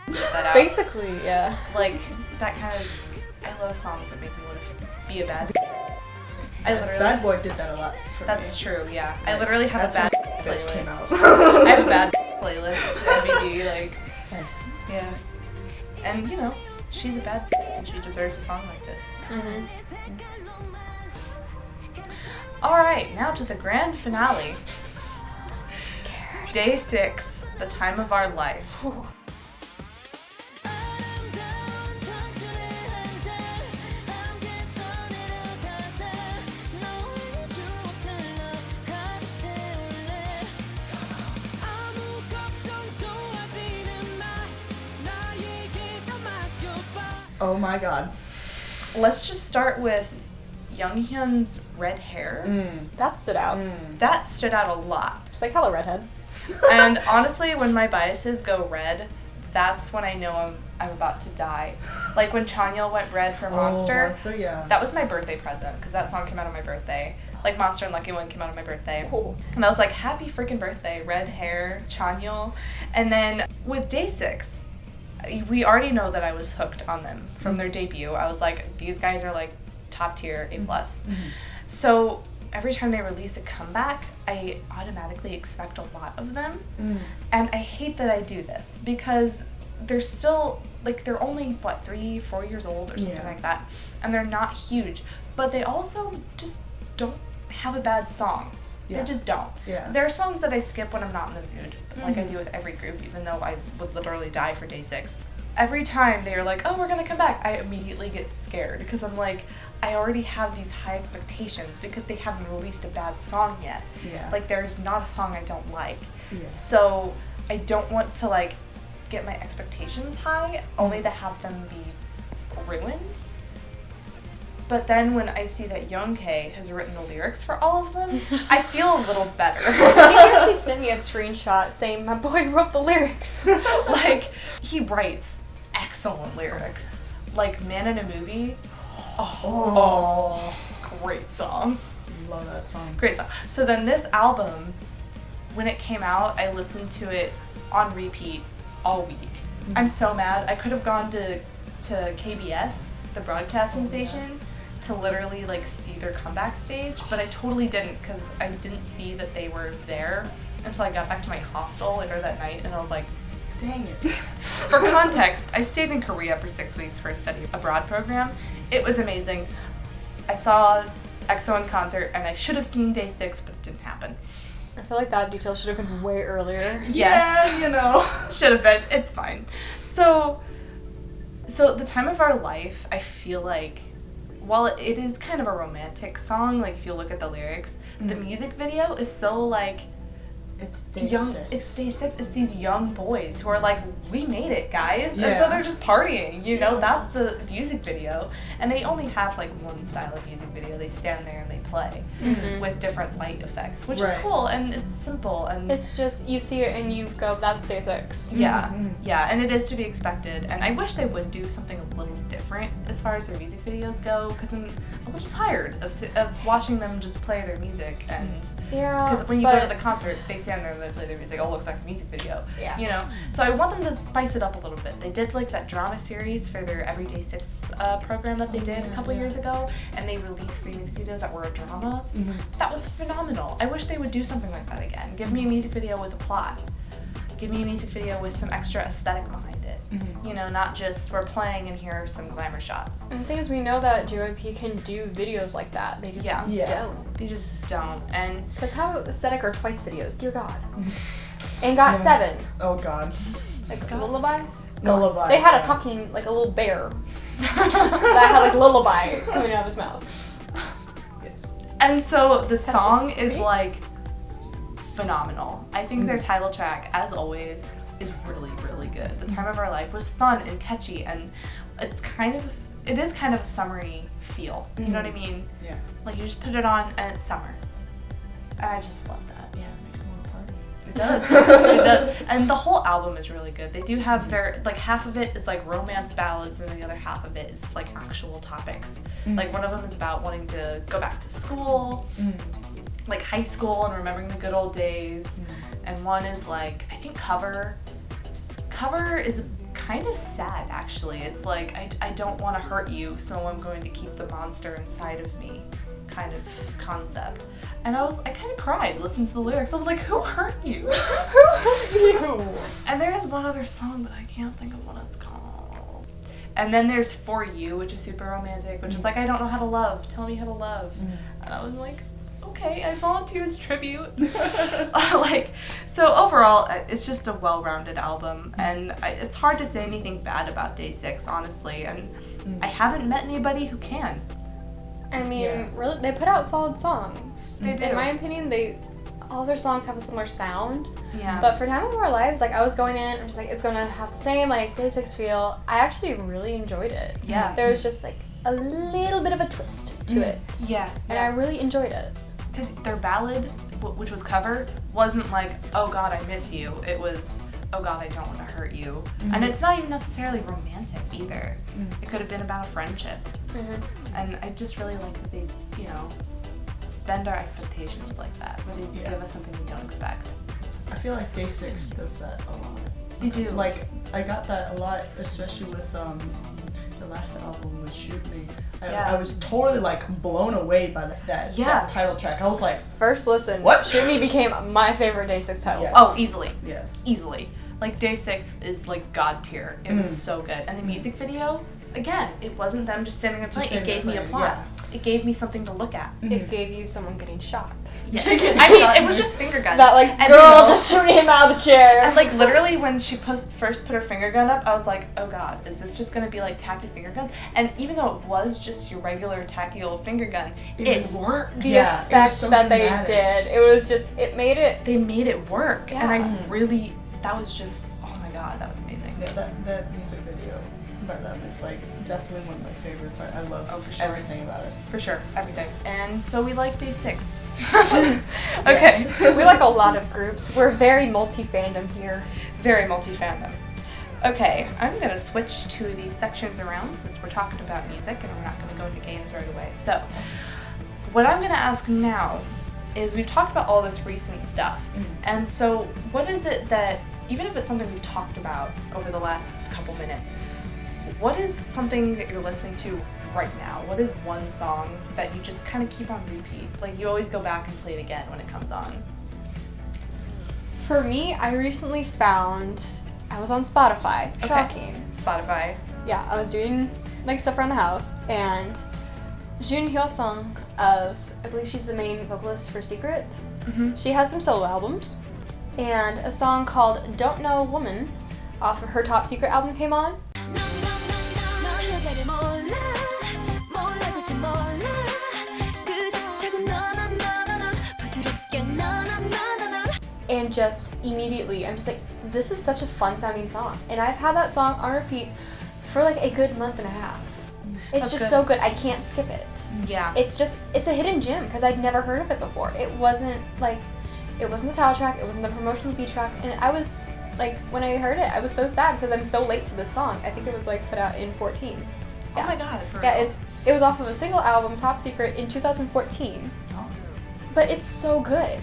That out. Basically, yeah. Like that kind of. I love songs that make me want to be a bad. I literally. Bad Boy did that a lot for That's me. true. Yeah, I literally have a bad Bitch playlist. came out. I have a bad playlist. MVD, like. Nice. Yeah. And you know, she's a bad and she deserves a song like this. Alright, now to the grand finale. I'm scared. Day 6, the time of our life. Ooh. Oh my god. Let's just start with Younghyun's red hair. That stood out. That stood out a lot. Just like hello redhead. And honestly, when my biases go red, that's when I know I'm about to die. Like when Chanyeol went red for Monster. Monster, yeah. That was my birthday present because that song came out on my birthday. Like Monster and Lucky One came out on my birthday. Cool. And I was like, happy freaking birthday, red hair, Chanyeol. And then with Day 6, we already know that I was hooked on them from their debut. I was like, these guys are like top tier, A+. So every time they release a comeback, I automatically expect a lot of them. And I hate that I do this because they're still, like, they're only, 3-4 years old or something like that. And they're not huge. But they also just don't have a bad song. Yeah. They just don't. Yeah. There are songs that I skip when I'm not in the mood, like I do with every group, even though I would literally die for Day 6. Every time they're like, oh, we're gonna come back, I immediately get scared because I'm like, I already have these high expectations because they haven't released a bad song yet. Yeah. Like, there's not a song I don't like. Yeah. So I don't want to, like, get my expectations high only to have them be ruined. But then when I see that Younghae has written the lyrics for all of them, I feel a little better. He actually sent me a screenshot saying my boy wrote the lyrics. Like, he writes excellent lyrics. Like, Man in a Movie. Oh, great song. Love that song. Great song. So then this album, when it came out, I listened to it on repeat all week. I'm so mad. I could have gone to KBS, the broadcasting station, to literally like see their comeback stage, but I totally didn't because I didn't see that they were there until I got back to my hostel later that night, and I was like, dang it. For context, I stayed in Korea for 6 weeks for a study abroad program. It was amazing. I saw EXO in concert, and I should have seen Day 6, but it didn't happen. I feel like that detail should have been way earlier. Yes. Yeah, you know. Should have been. It's fine. So the time of our life, I feel like, while it is kind of a romantic song, like if you look at the lyrics, the music video is so like It's day young. 6. It's day 6. It's these young boys who are like, we made it, guys, and so Yeah. they're just partying. You know, Yeah. that's the music video, and they only have like one style of music video. They stand there and they play with different light effects, which Right. is cool and it's simple and It's just, you see it and you go, that's day 6. yeah, Mhm. yeah, and it is to be expected. And I wish they would do something a little different as far as their music videos go, because I'm a little tired of watching them just play their music. And Yeah. because when you go to the concert, they stand there and they play their music. Oh, it looks like a music video. Yeah. You know, so I want them to spice it up a little bit. They did like that drama series for their Everyday 6 program that they did a couple years ago, and they released 3 music videos that were a drama. That was phenomenal. I wish they would do something like that again. Give me a music video with a plot. Give me a music video with some extra aesthetic behind it. You know, not just we're playing and here are some glamour shots. And the thing is, we know that JYP can do videos like that. They just Yeah. don't. They just don't. And Because how aesthetic are Twice videos? Dear God. And got 7. Oh god. Like Lullaby? Lullaby. They had a yeah. talking, like a little bear that had like Lullaby coming out of its mouth. Yes. And so the song is creepy. like phenomenal. I think their title track, as always, is really, really good. The Time of Our Life was fun and catchy, and it is kind of a summery feel. You know what I mean? Yeah. Like you just put it on and it's summer. And I just love that. Yeah, it makes me want to party. It does. It does. And the whole album is really good. They do have their, like, half of it is like romance ballads and then the other half of it is like actual topics. Like one of them is about wanting to go back to school, like high school and remembering the good old days. And one is like, I think Cover is kind of sad actually. It's like, I don't want to hurt you, so I'm going to keep the monster inside of me kind of concept. And I kind of cried listening to the lyrics. I was like, who hurt you? Who hurt you? And there is one other song, but I can't think of what it's called. And then there's For You, which is super romantic, which is like, I don't know how to love. Tell me how to love. And I was like, okay, I volunteer as tribute. So overall, it's just a well-rounded album, and it's hard to say anything bad about Day 6, honestly, and I haven't met anybody who can. I mean, Yeah. really, they put out solid songs. They do. In my opinion, all their songs have a similar sound. Yeah. But for Time of Our Lives, like I was going in, I'm just like, it's gonna have the same like Day 6 feel. I actually really enjoyed it. Yeah. There was just like a little bit of a twist to it. Yeah. And I really enjoyed it. Because their ballad, which was Cover, wasn't like, oh God, I miss you. It was, oh God, I don't want to hurt you. And it's not even necessarily romantic either. It could have been about a friendship. And I just really like that they, bend our expectations like that, where they give us something we don't expect. I feel like Day 6 does that a lot. They do. Like, I got that a lot, especially with the last album with Shoot Me. I was totally like blown away by that title track. I was like, First listen, What? Shoot Me became my favorite Day 6 title Yes. song. Oh, easily. yes. Easily. Like, Day 6 is like God tier. It was so good. And the music video, again, it wasn't them just standing there Just playing. It standing gave me there a playing, plot. It gave me something to look at. It gave you someone getting shot. Yes. Getting I shot mean, it in was the- just finger guns. That like And, girl just shooting him out of the chair. And like literally when she first put her finger gun up, I was like, oh God, is this just gonna be like tacky finger guns? And even though it was just your regular tacky old finger gun, it worked. The Yeah, it was effects so that dramatic. they did, it was just, it made it. They made it work. And I Yeah. really, that was just, oh my God, that was amazing. Yeah, that music video by them is like definitely one of my favorites. I love Oh, for sure. everything about it. For sure, everything. And so we like Day 6. Okay. Yes. We like a lot of groups. We're very multi-fandom here. Very multi-fandom. Okay, I'm gonna switch to these sections around since we're talking about music and we're not gonna go into games right away. So, what I'm gonna ask now is we've talked about all this recent stuff. And so, what is it that, even if it's something we've talked about over the last couple minutes, what is something that you're listening to right now? What is one song that you just kind of keep on repeat? Like you always go back and play it again when it comes on. For me, I recently found, I was on Spotify. Okay. Shocking. Spotify. Yeah, I was doing like stuff around the house, and Jun Hyo-sung of, I believe she's the main vocalist for Secret. She has some solo albums, and a song called Don't Know Woman off of her Top Secret album came on. And just immediately, I'm just like, this is such a fun sounding song. And I've had that song on repeat for like a good month and a half. It's That's just good. so good. I can't skip it. Yeah. It's a hidden gem because I'd never heard of it before. It wasn't the title track, it wasn't the promotional B track, and I was like, when I heard it, I was so sad because I'm so late to this song. I think it was like put out in 14. Oh my god. Yeah, it was off of a single album, Top Secret, in 2014. Oh. But it's so good.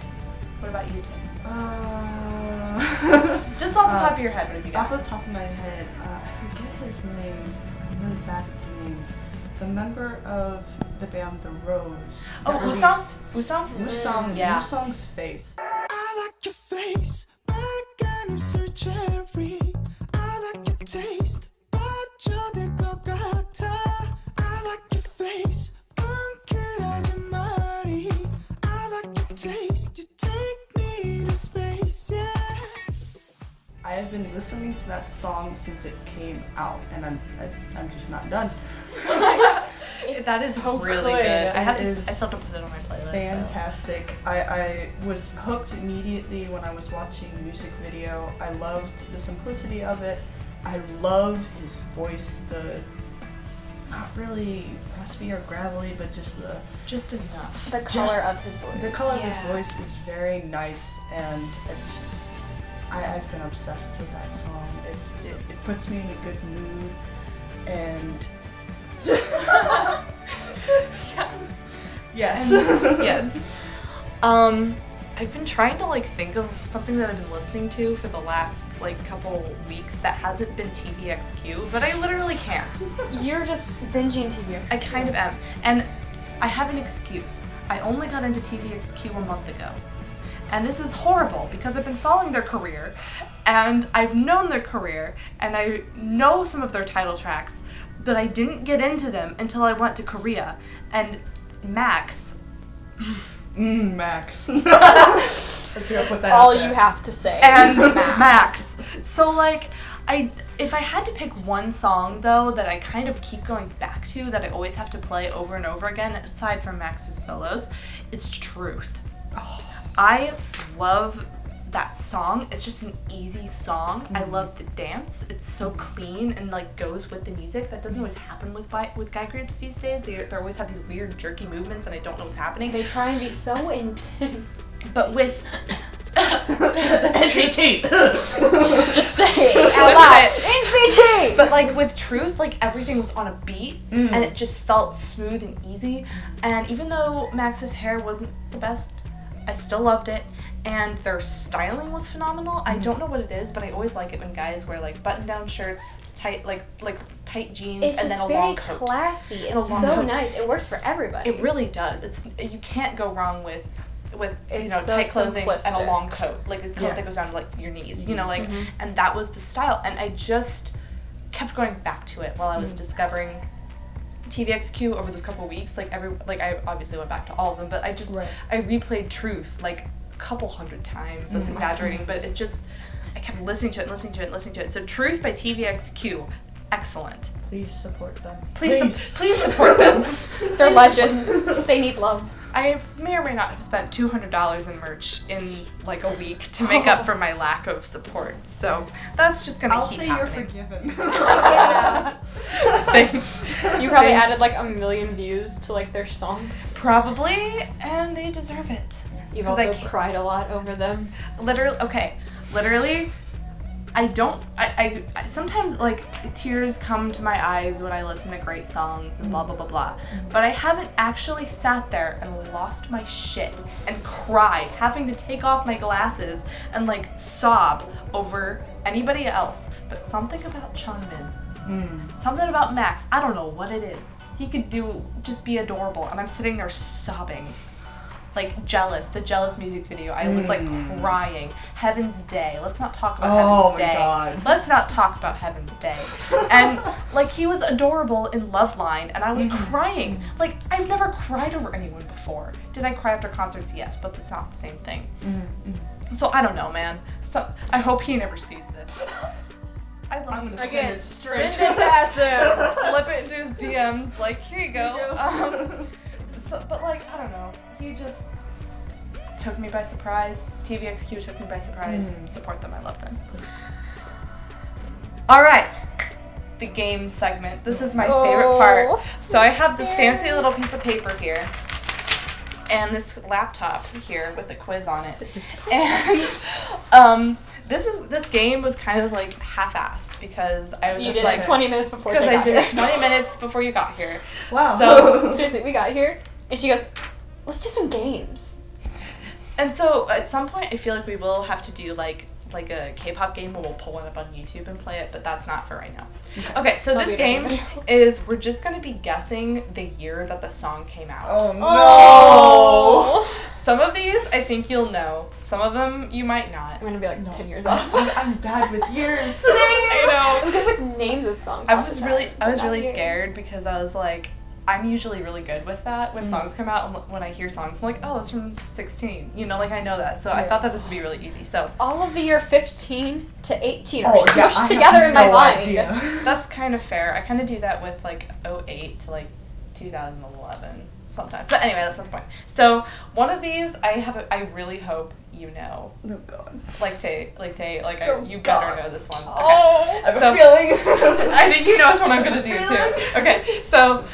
What about you, Tim? Uh, Just off the top of your head, what have you got? Off the top of my head, I forget his name. I'm really bad with names. The member of the band The Rose. Oh, that Woosung? released- Woosung? Woosung. Yeah. Woosung's face. I like your face, 빨간 입술 cherry. I like your taste, 빠져들 것 같아. I like your face, 뭉클해진 머리. I like your taste, you take me to space, yeah. I have been listening to that song since it came out, and I'm just not done. That is so really good. good. I It still have to put it on my playlist. Fantastic. I was hooked immediately when I was watching the music video. I loved the simplicity of it. I love his voice, the not really raspy or gravelly, but just Just enough. The color of his voice. the color of his Yeah. voice is very nice, and I've been obsessed with that song. It puts me in a good mood, and yes. Yes. I've been trying to like think of something that I've been listening to for the last like couple weeks that hasn't been TVXQ, but I literally can't. You're just binging TVX. I kind of am. And I have an excuse. I only got into TVXQ a month ago. And this is horrible because I've been following their career and I've known their career and I know some of their title tracks, but I didn't get into them until I went to Korea. And Max, Max. Let's go put that all out there. you have to say. and is Max. So like if I had to pick one song though that I kind of keep going back to that I always have to play over and over again aside from Max's solos, it's Truth. I love that song. It's just an easy song. I love the dance. It's so clean and like goes with the music. That doesn't always happen with guy groups these days. They always have these weird jerky movements and I don't know what's happening. They try and be so intense. But with NCT. Just say it out loud. NCT! But like with Truth, like everything was on a beat and it just felt smooth and easy. And even though Max's hair wasn't the best, I still loved it. And their styling was phenomenal. I don't know what it is, but I always like it when guys wear like button-down shirts, tight like tight jeans, It's and just then a very long coat. classy. And a It's long so coat. nice. It works for everybody. It really does. You can't go wrong with It's so tight clothing and a simplistic. long coat, like a coat Yeah. that goes down to like your knees, and that was the style. And I just kept going back to it while I was discovering TVXQ over those couple weeks. I obviously went back to all of them, but I replayed Truth like a couple hundred times. That's exaggerating, but I kept listening to it. So Truth by TVXQ, excellent. Please support them. Please support them. They're legends. They need love. I may or may not have spent $200 in merch in like a week to make up for my lack of support. So that's just gonna I'll keep say happening. you're forgiven. Thanks. You probably Thanks. added like 1 million views to like their songs. Probably, and they deserve it. You've 'Cause I also can't- cried a lot over them. Literally, I don't. I sometimes like tears come to my eyes when I listen to great songs and blah blah blah blah. But I haven't actually sat there and lost my shit and cried, having to take off my glasses and like sob over anybody else. But something about Changmin, something about Max. I don't know what it is. He could just be adorable, and I'm sitting there sobbing. Like Jealous, the Jealous music video. I was like crying. Heaven's Day. Let's not talk about Heaven's Day. God. Let's not talk about Heaven's Day. And like he was adorable in Loveline, and I was crying. Like I've never cried over anyone before. Did I cry after concerts? Yes, but it's not the same thing. So I don't know, man. So I hope he never sees this. I love I'm him. gonna send it straight Send it to SM. Slip it into his DMs. Like here you go. But like I don't know. took me by surprise. TVXQ took me by surprise. Support them. I love them. Please. All right. The game segment. This is my favorite part. So I have this fancy little piece of paper here. And this laptop here with a quiz on it. And this game was kind of like half-assed because I was You just did like it 20 minutes before because I I got did here. it 20 minutes before you got here. Wow. So Seriously, we got here, and she goes, let's do some games. and so at some point I feel like we will have to do like a K-pop game where we'll pull one up on YouTube and play it, but that's not for right now. Okay, so That'll this be another game video. is we're just gonna be guessing the year that the song came out. Oh no. Oh. Some of these I think you'll know. Some of them you might not. I'm gonna be like No. 10 years off. I'm bad with years. I know. I'm good with names of songs. I off was the really bat, I was but not really years. scared because I was like, I'm usually really good with that when songs come out, and when I hear songs I'm like, oh, it's from 16, you know, like I know that. So I Yeah. thought that this would be really easy. So All of the year 15 to 18 are Oh yeah, smushed I together have in my no mind. idea. that's kind of fair. I kind of do that with like 08 to like 2011 sometimes. But anyway, that's not the point. So one of these I really hope you know. Oh god. You better God. know this one. Okay. Oh. I have So- a feeling. I think you know which one I'm gonna do Really? too. Okay, so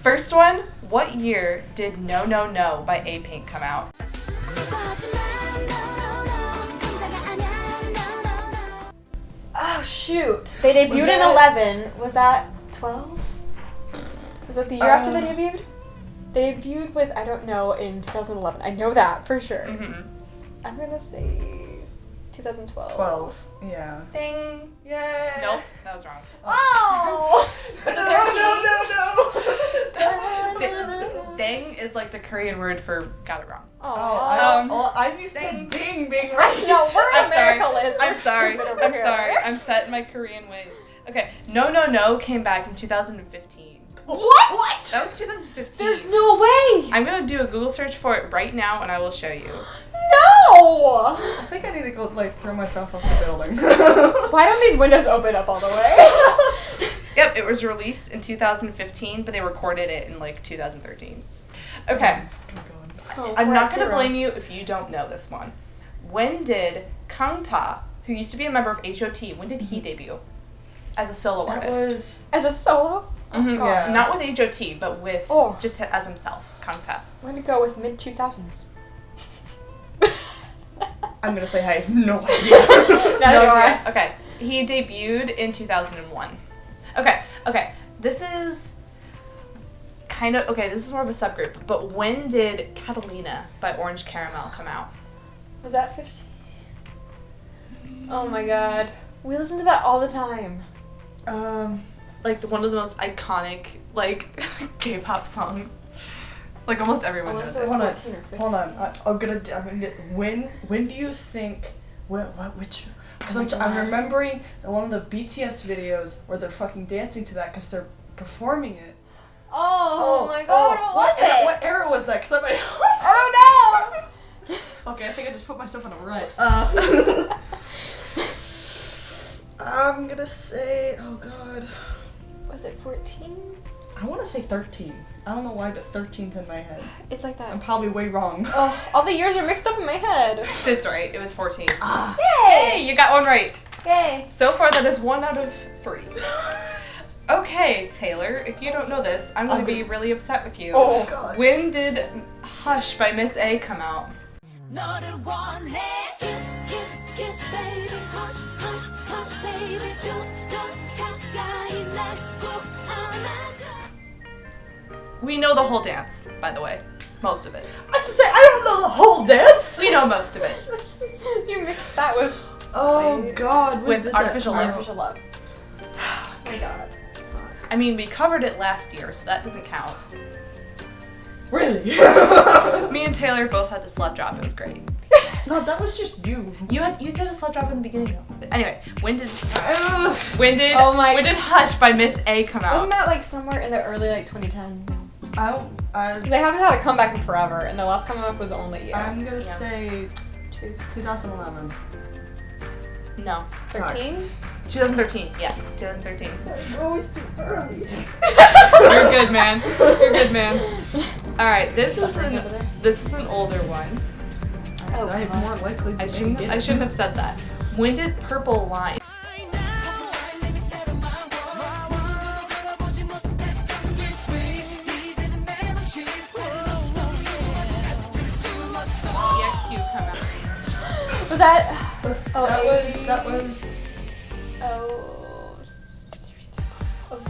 first one, what year did No No No by A-Pink come out? Oh shoot! They debuted Was in that- 11. Was that 12? Was that the year after they debuted? They debuted with I don't know in 2011. I know that for sure. Mm-hmm. I'm gonna say 2012. 12. Yeah. Ding. Yay. Nope, that was wrong. Oh! No, no. Dang is like the Korean word for got it wrong. Aw. I'm used dang. to ding being I right. know, we're I'm America, sorry. Liz. I'm We're sorry. stupid over I'm here. sorry. I'm set in my Korean ways. Okay, No No No came back in 2015. What? That was 2015. There's no way! I'm gonna do a Google search for it right now, and I will show you. No! I think I need to go like throw myself off the building. Why don't these windows open up all the way? Yep, it was released in 2015, but they recorded it in like 2013. Okay, Oh, I'm we're not at gonna 0. blame you if you don't know this one. When did Kangta, who used to be a member of H.O.T., when did he debut as a solo That artist? was As a solo? Mhm, God. Yeah. Not with H.O.T., but with Oh. just as himself, Kangta. I'm gonna go with mid 2000s. I'm gonna say I have no idea. Neither do I. Okay, he debuted in 2001. Okay, this is kind of, this is more of a subgroup, but when did Catalina by Orange Caramel come out? Was that 15? Oh my god. We listen to that all the time. Like one of the most iconic, like, K-pop songs. Like almost everyone knows Unless it. it Hold on, 14 or 15. hold on. I'm gonna get when do you think which? Because Oh my I'm God. remembering one of the BTS videos where they're fucking dancing to that because they're performing it. Oh, my god, what was it? What era was that? Because I might. Oh no! Okay, I think I just put myself in a rut. I'm gonna say, oh god, Was it 14? I want to say 13. I don't know why, but 13's in my head. It's like I'm that. probably way wrong. Oh, all the years are mixed up in my head. That's right, it was 14. Yay! Hey, you got one right. Yay! So far, that is 1 out of 3. Okay, Taylor, if you don't know this, I'm gonna be really upset with you. Oh. God. When did Hush by Miss A come out? 너를 원해 kiss kiss kiss baby hush hush hush baby 좀 더 가까이 날 꼭 안아줘. We know the whole dance, by the way. Most of it. I was to say, I don't know the whole dance. We know most of it. You mixed that with Oh Wait. god, when With did Artificial that Love. artificial love. Oh my god. Fuck. I mean, we covered it last year, so that doesn't count. Really? Me and Taylor both had the slut drop. It was great. No, that was just you. You did a slut drop in the beginning though. But anyway, when did Oh my- when did Hush by Miss A come out? Wasn't that like somewhere in the early like 2010s? Because they haven't had a comeback in forever, and their last comeback was only I'm gonna say 2011. No. 13. 2013. Yes, 2013. Always too early. You're good, man. You're good, man. All right, this is Suffering over there. an older one. I'm more likely to I get it. shouldn't have said that. When did Purple Line? EXQ come out. Was that? That was. Oh. Oh, 6?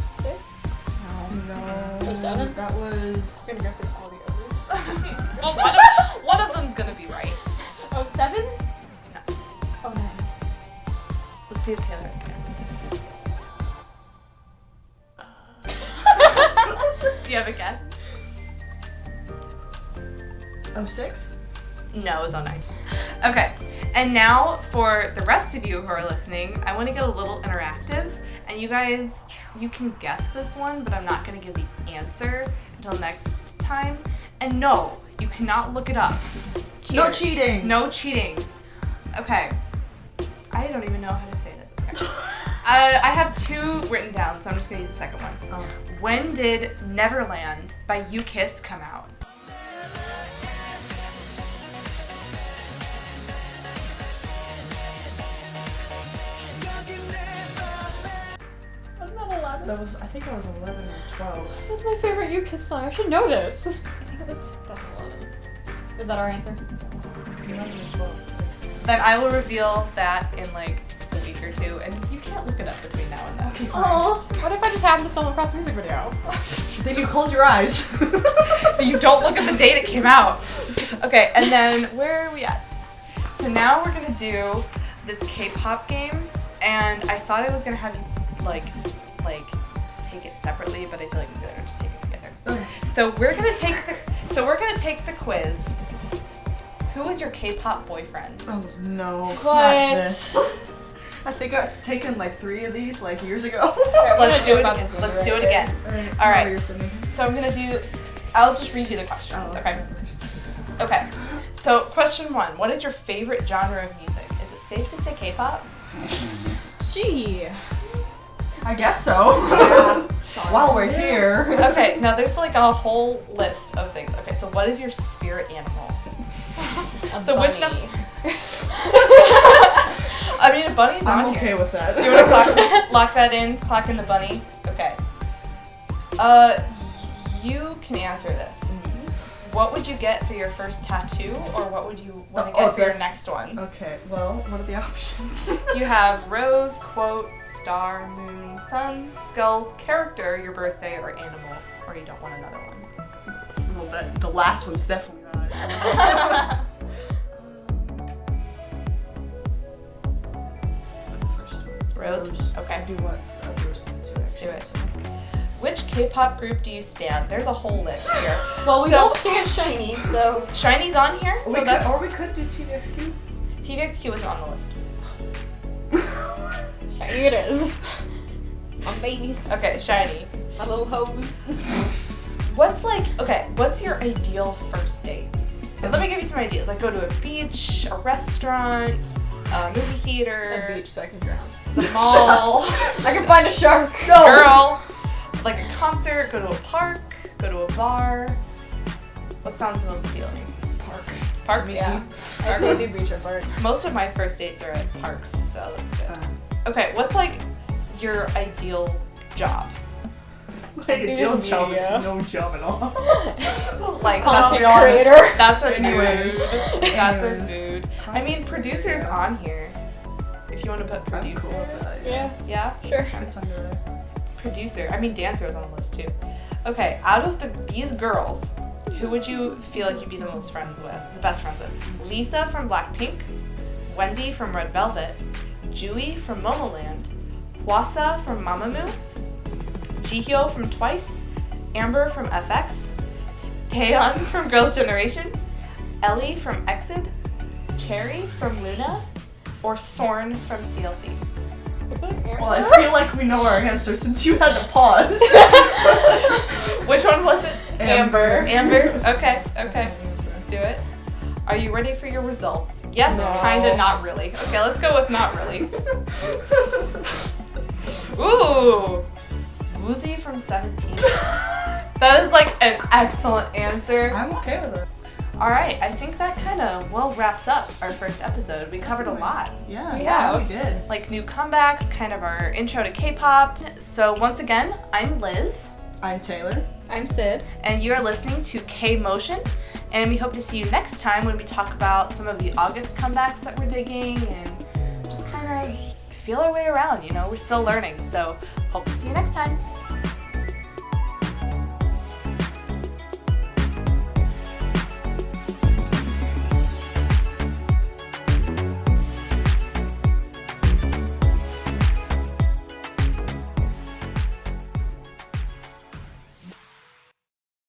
No. Oh, 7? That was. I'm gonna go through all the others. Well, one of them's gonna be right. Oh, 7? No. Oh, 9. Let's see if Taylor has a guess. Do you have a guess? 06? No, it was 09. Okay, and now for the rest of you who are listening, I want to get a little interactive, and you guys, you can guess this one, but I'm not going to give the answer until next time. And no, you cannot look it up. No Cheaters. cheating. No cheating. Okay, I don't even know how to say this. Okay. I have 2 written down, so I'm just going to use the second one. Oh. When did Neverland by You Kiss come out? Wasn't that 11? I think that was 11 or 12. That's my favorite You Kiss song. I should know this. I think it was 2011. Is that our answer? 11 or 12. Then I will reveal that in like a week or 2, and you can't look it up between now and then. Okay, fine. Oh, what if I just happened to stumble across a music video? Then you close your eyes. You don't look at the date it came out. Okay, and then where are we at? So now we're gonna do this K-pop game, and I thought I was gonna have you like take it separately, but I feel like we're gonna just take it together. Okay. So we're gonna take the quiz. Who was your K-pop boyfriend? Oh no. What? Not this. I think I've taken like 3 of these like years ago. Let's do it about again. this one Let's right do it here. again. Alright. All right. You're sending. So I'm gonna do. I'll just read you the questions. Oh, Okay. Okay. So question 1: what is your favorite genre of music? Is it safe to say K-pop? She. I guess so. While we're here. Okay. Now there's like a whole list of things. Okay. So what is your spirit animal? So which bunny. I mean, a bunny's on I'm here. okay with that. You want to lock that in? Clock in the bunny. Okay. You can answer this. What would you get for your first tattoo, or what would you want to get for your next one? Okay, well, what are the options? You have rose, quote, star, moon, sun, skulls, character, your birthday, or animal, or you don't want another one. Well, the last one's definitely not. The first one. Rose? I Okay. do want a rose tattoo. Let's do it. Which K-pop group do you stand? There's a whole list here. Well, we So- both stand shiny, so. Shiny's on here, so that's... Or we could do TVXQ. TVXQ isn't on the list. Shiny it is. My babies. Okay, Shiny. My little hoes. What's your ideal first date? Let me give you some ideas. Like go to a beach, a restaurant, a movie theater, A beach so I can drown. the mall, I can find a shark. girl, like a concert, go to a park, go to a bar. What sounds the most appealing? Park? Yeah. I'd say the beach or park. Most of my first dates are at parks, so that's good. Okay, what's like your ideal job? My ideal In job is media. no job at all. Like Content be honest. creator. that's a Anyways. mood. That's a Anyways. mood. I Content mean, producers creator. on here. If you want to put I'm producer. cool with that. Yeah, Yeah, sure. It's under there. producer. I mean, dancer is on the list too. Okay, out of these girls, who would you feel like you'd be the best friends with? Lisa from Blackpink, Wendy from Red Velvet, Jui from Momoland, Hwasa from Mamamoo, Jihyo from Twice, Amber from FX, Taeyeon from Girls' Generation, Ellie from EXID, Cherry from Luna, or Sorn from CLC. Well, I feel like we know our answer since you had to pause. Which one was it? Amber. Amber? Okay. Let's do it. Are you ready for your results? Yes, No. kinda, not really. Okay, let's go with not really. Ooh! Woozy from 17. That is like an excellent answer. I'm okay with it. All right, I think that kind of wraps up our first episode. We covered a lot. Yeah, we did. Like new comebacks, kind of our intro to K-pop. So once again, I'm Liz. I'm Taylor. I'm Sid. And you are listening to K.MOTION. And we hope to see you next time when we talk about some of the August comebacks that we're digging and just kind of feel our way around, you know? We're still learning. So hope to see you next time.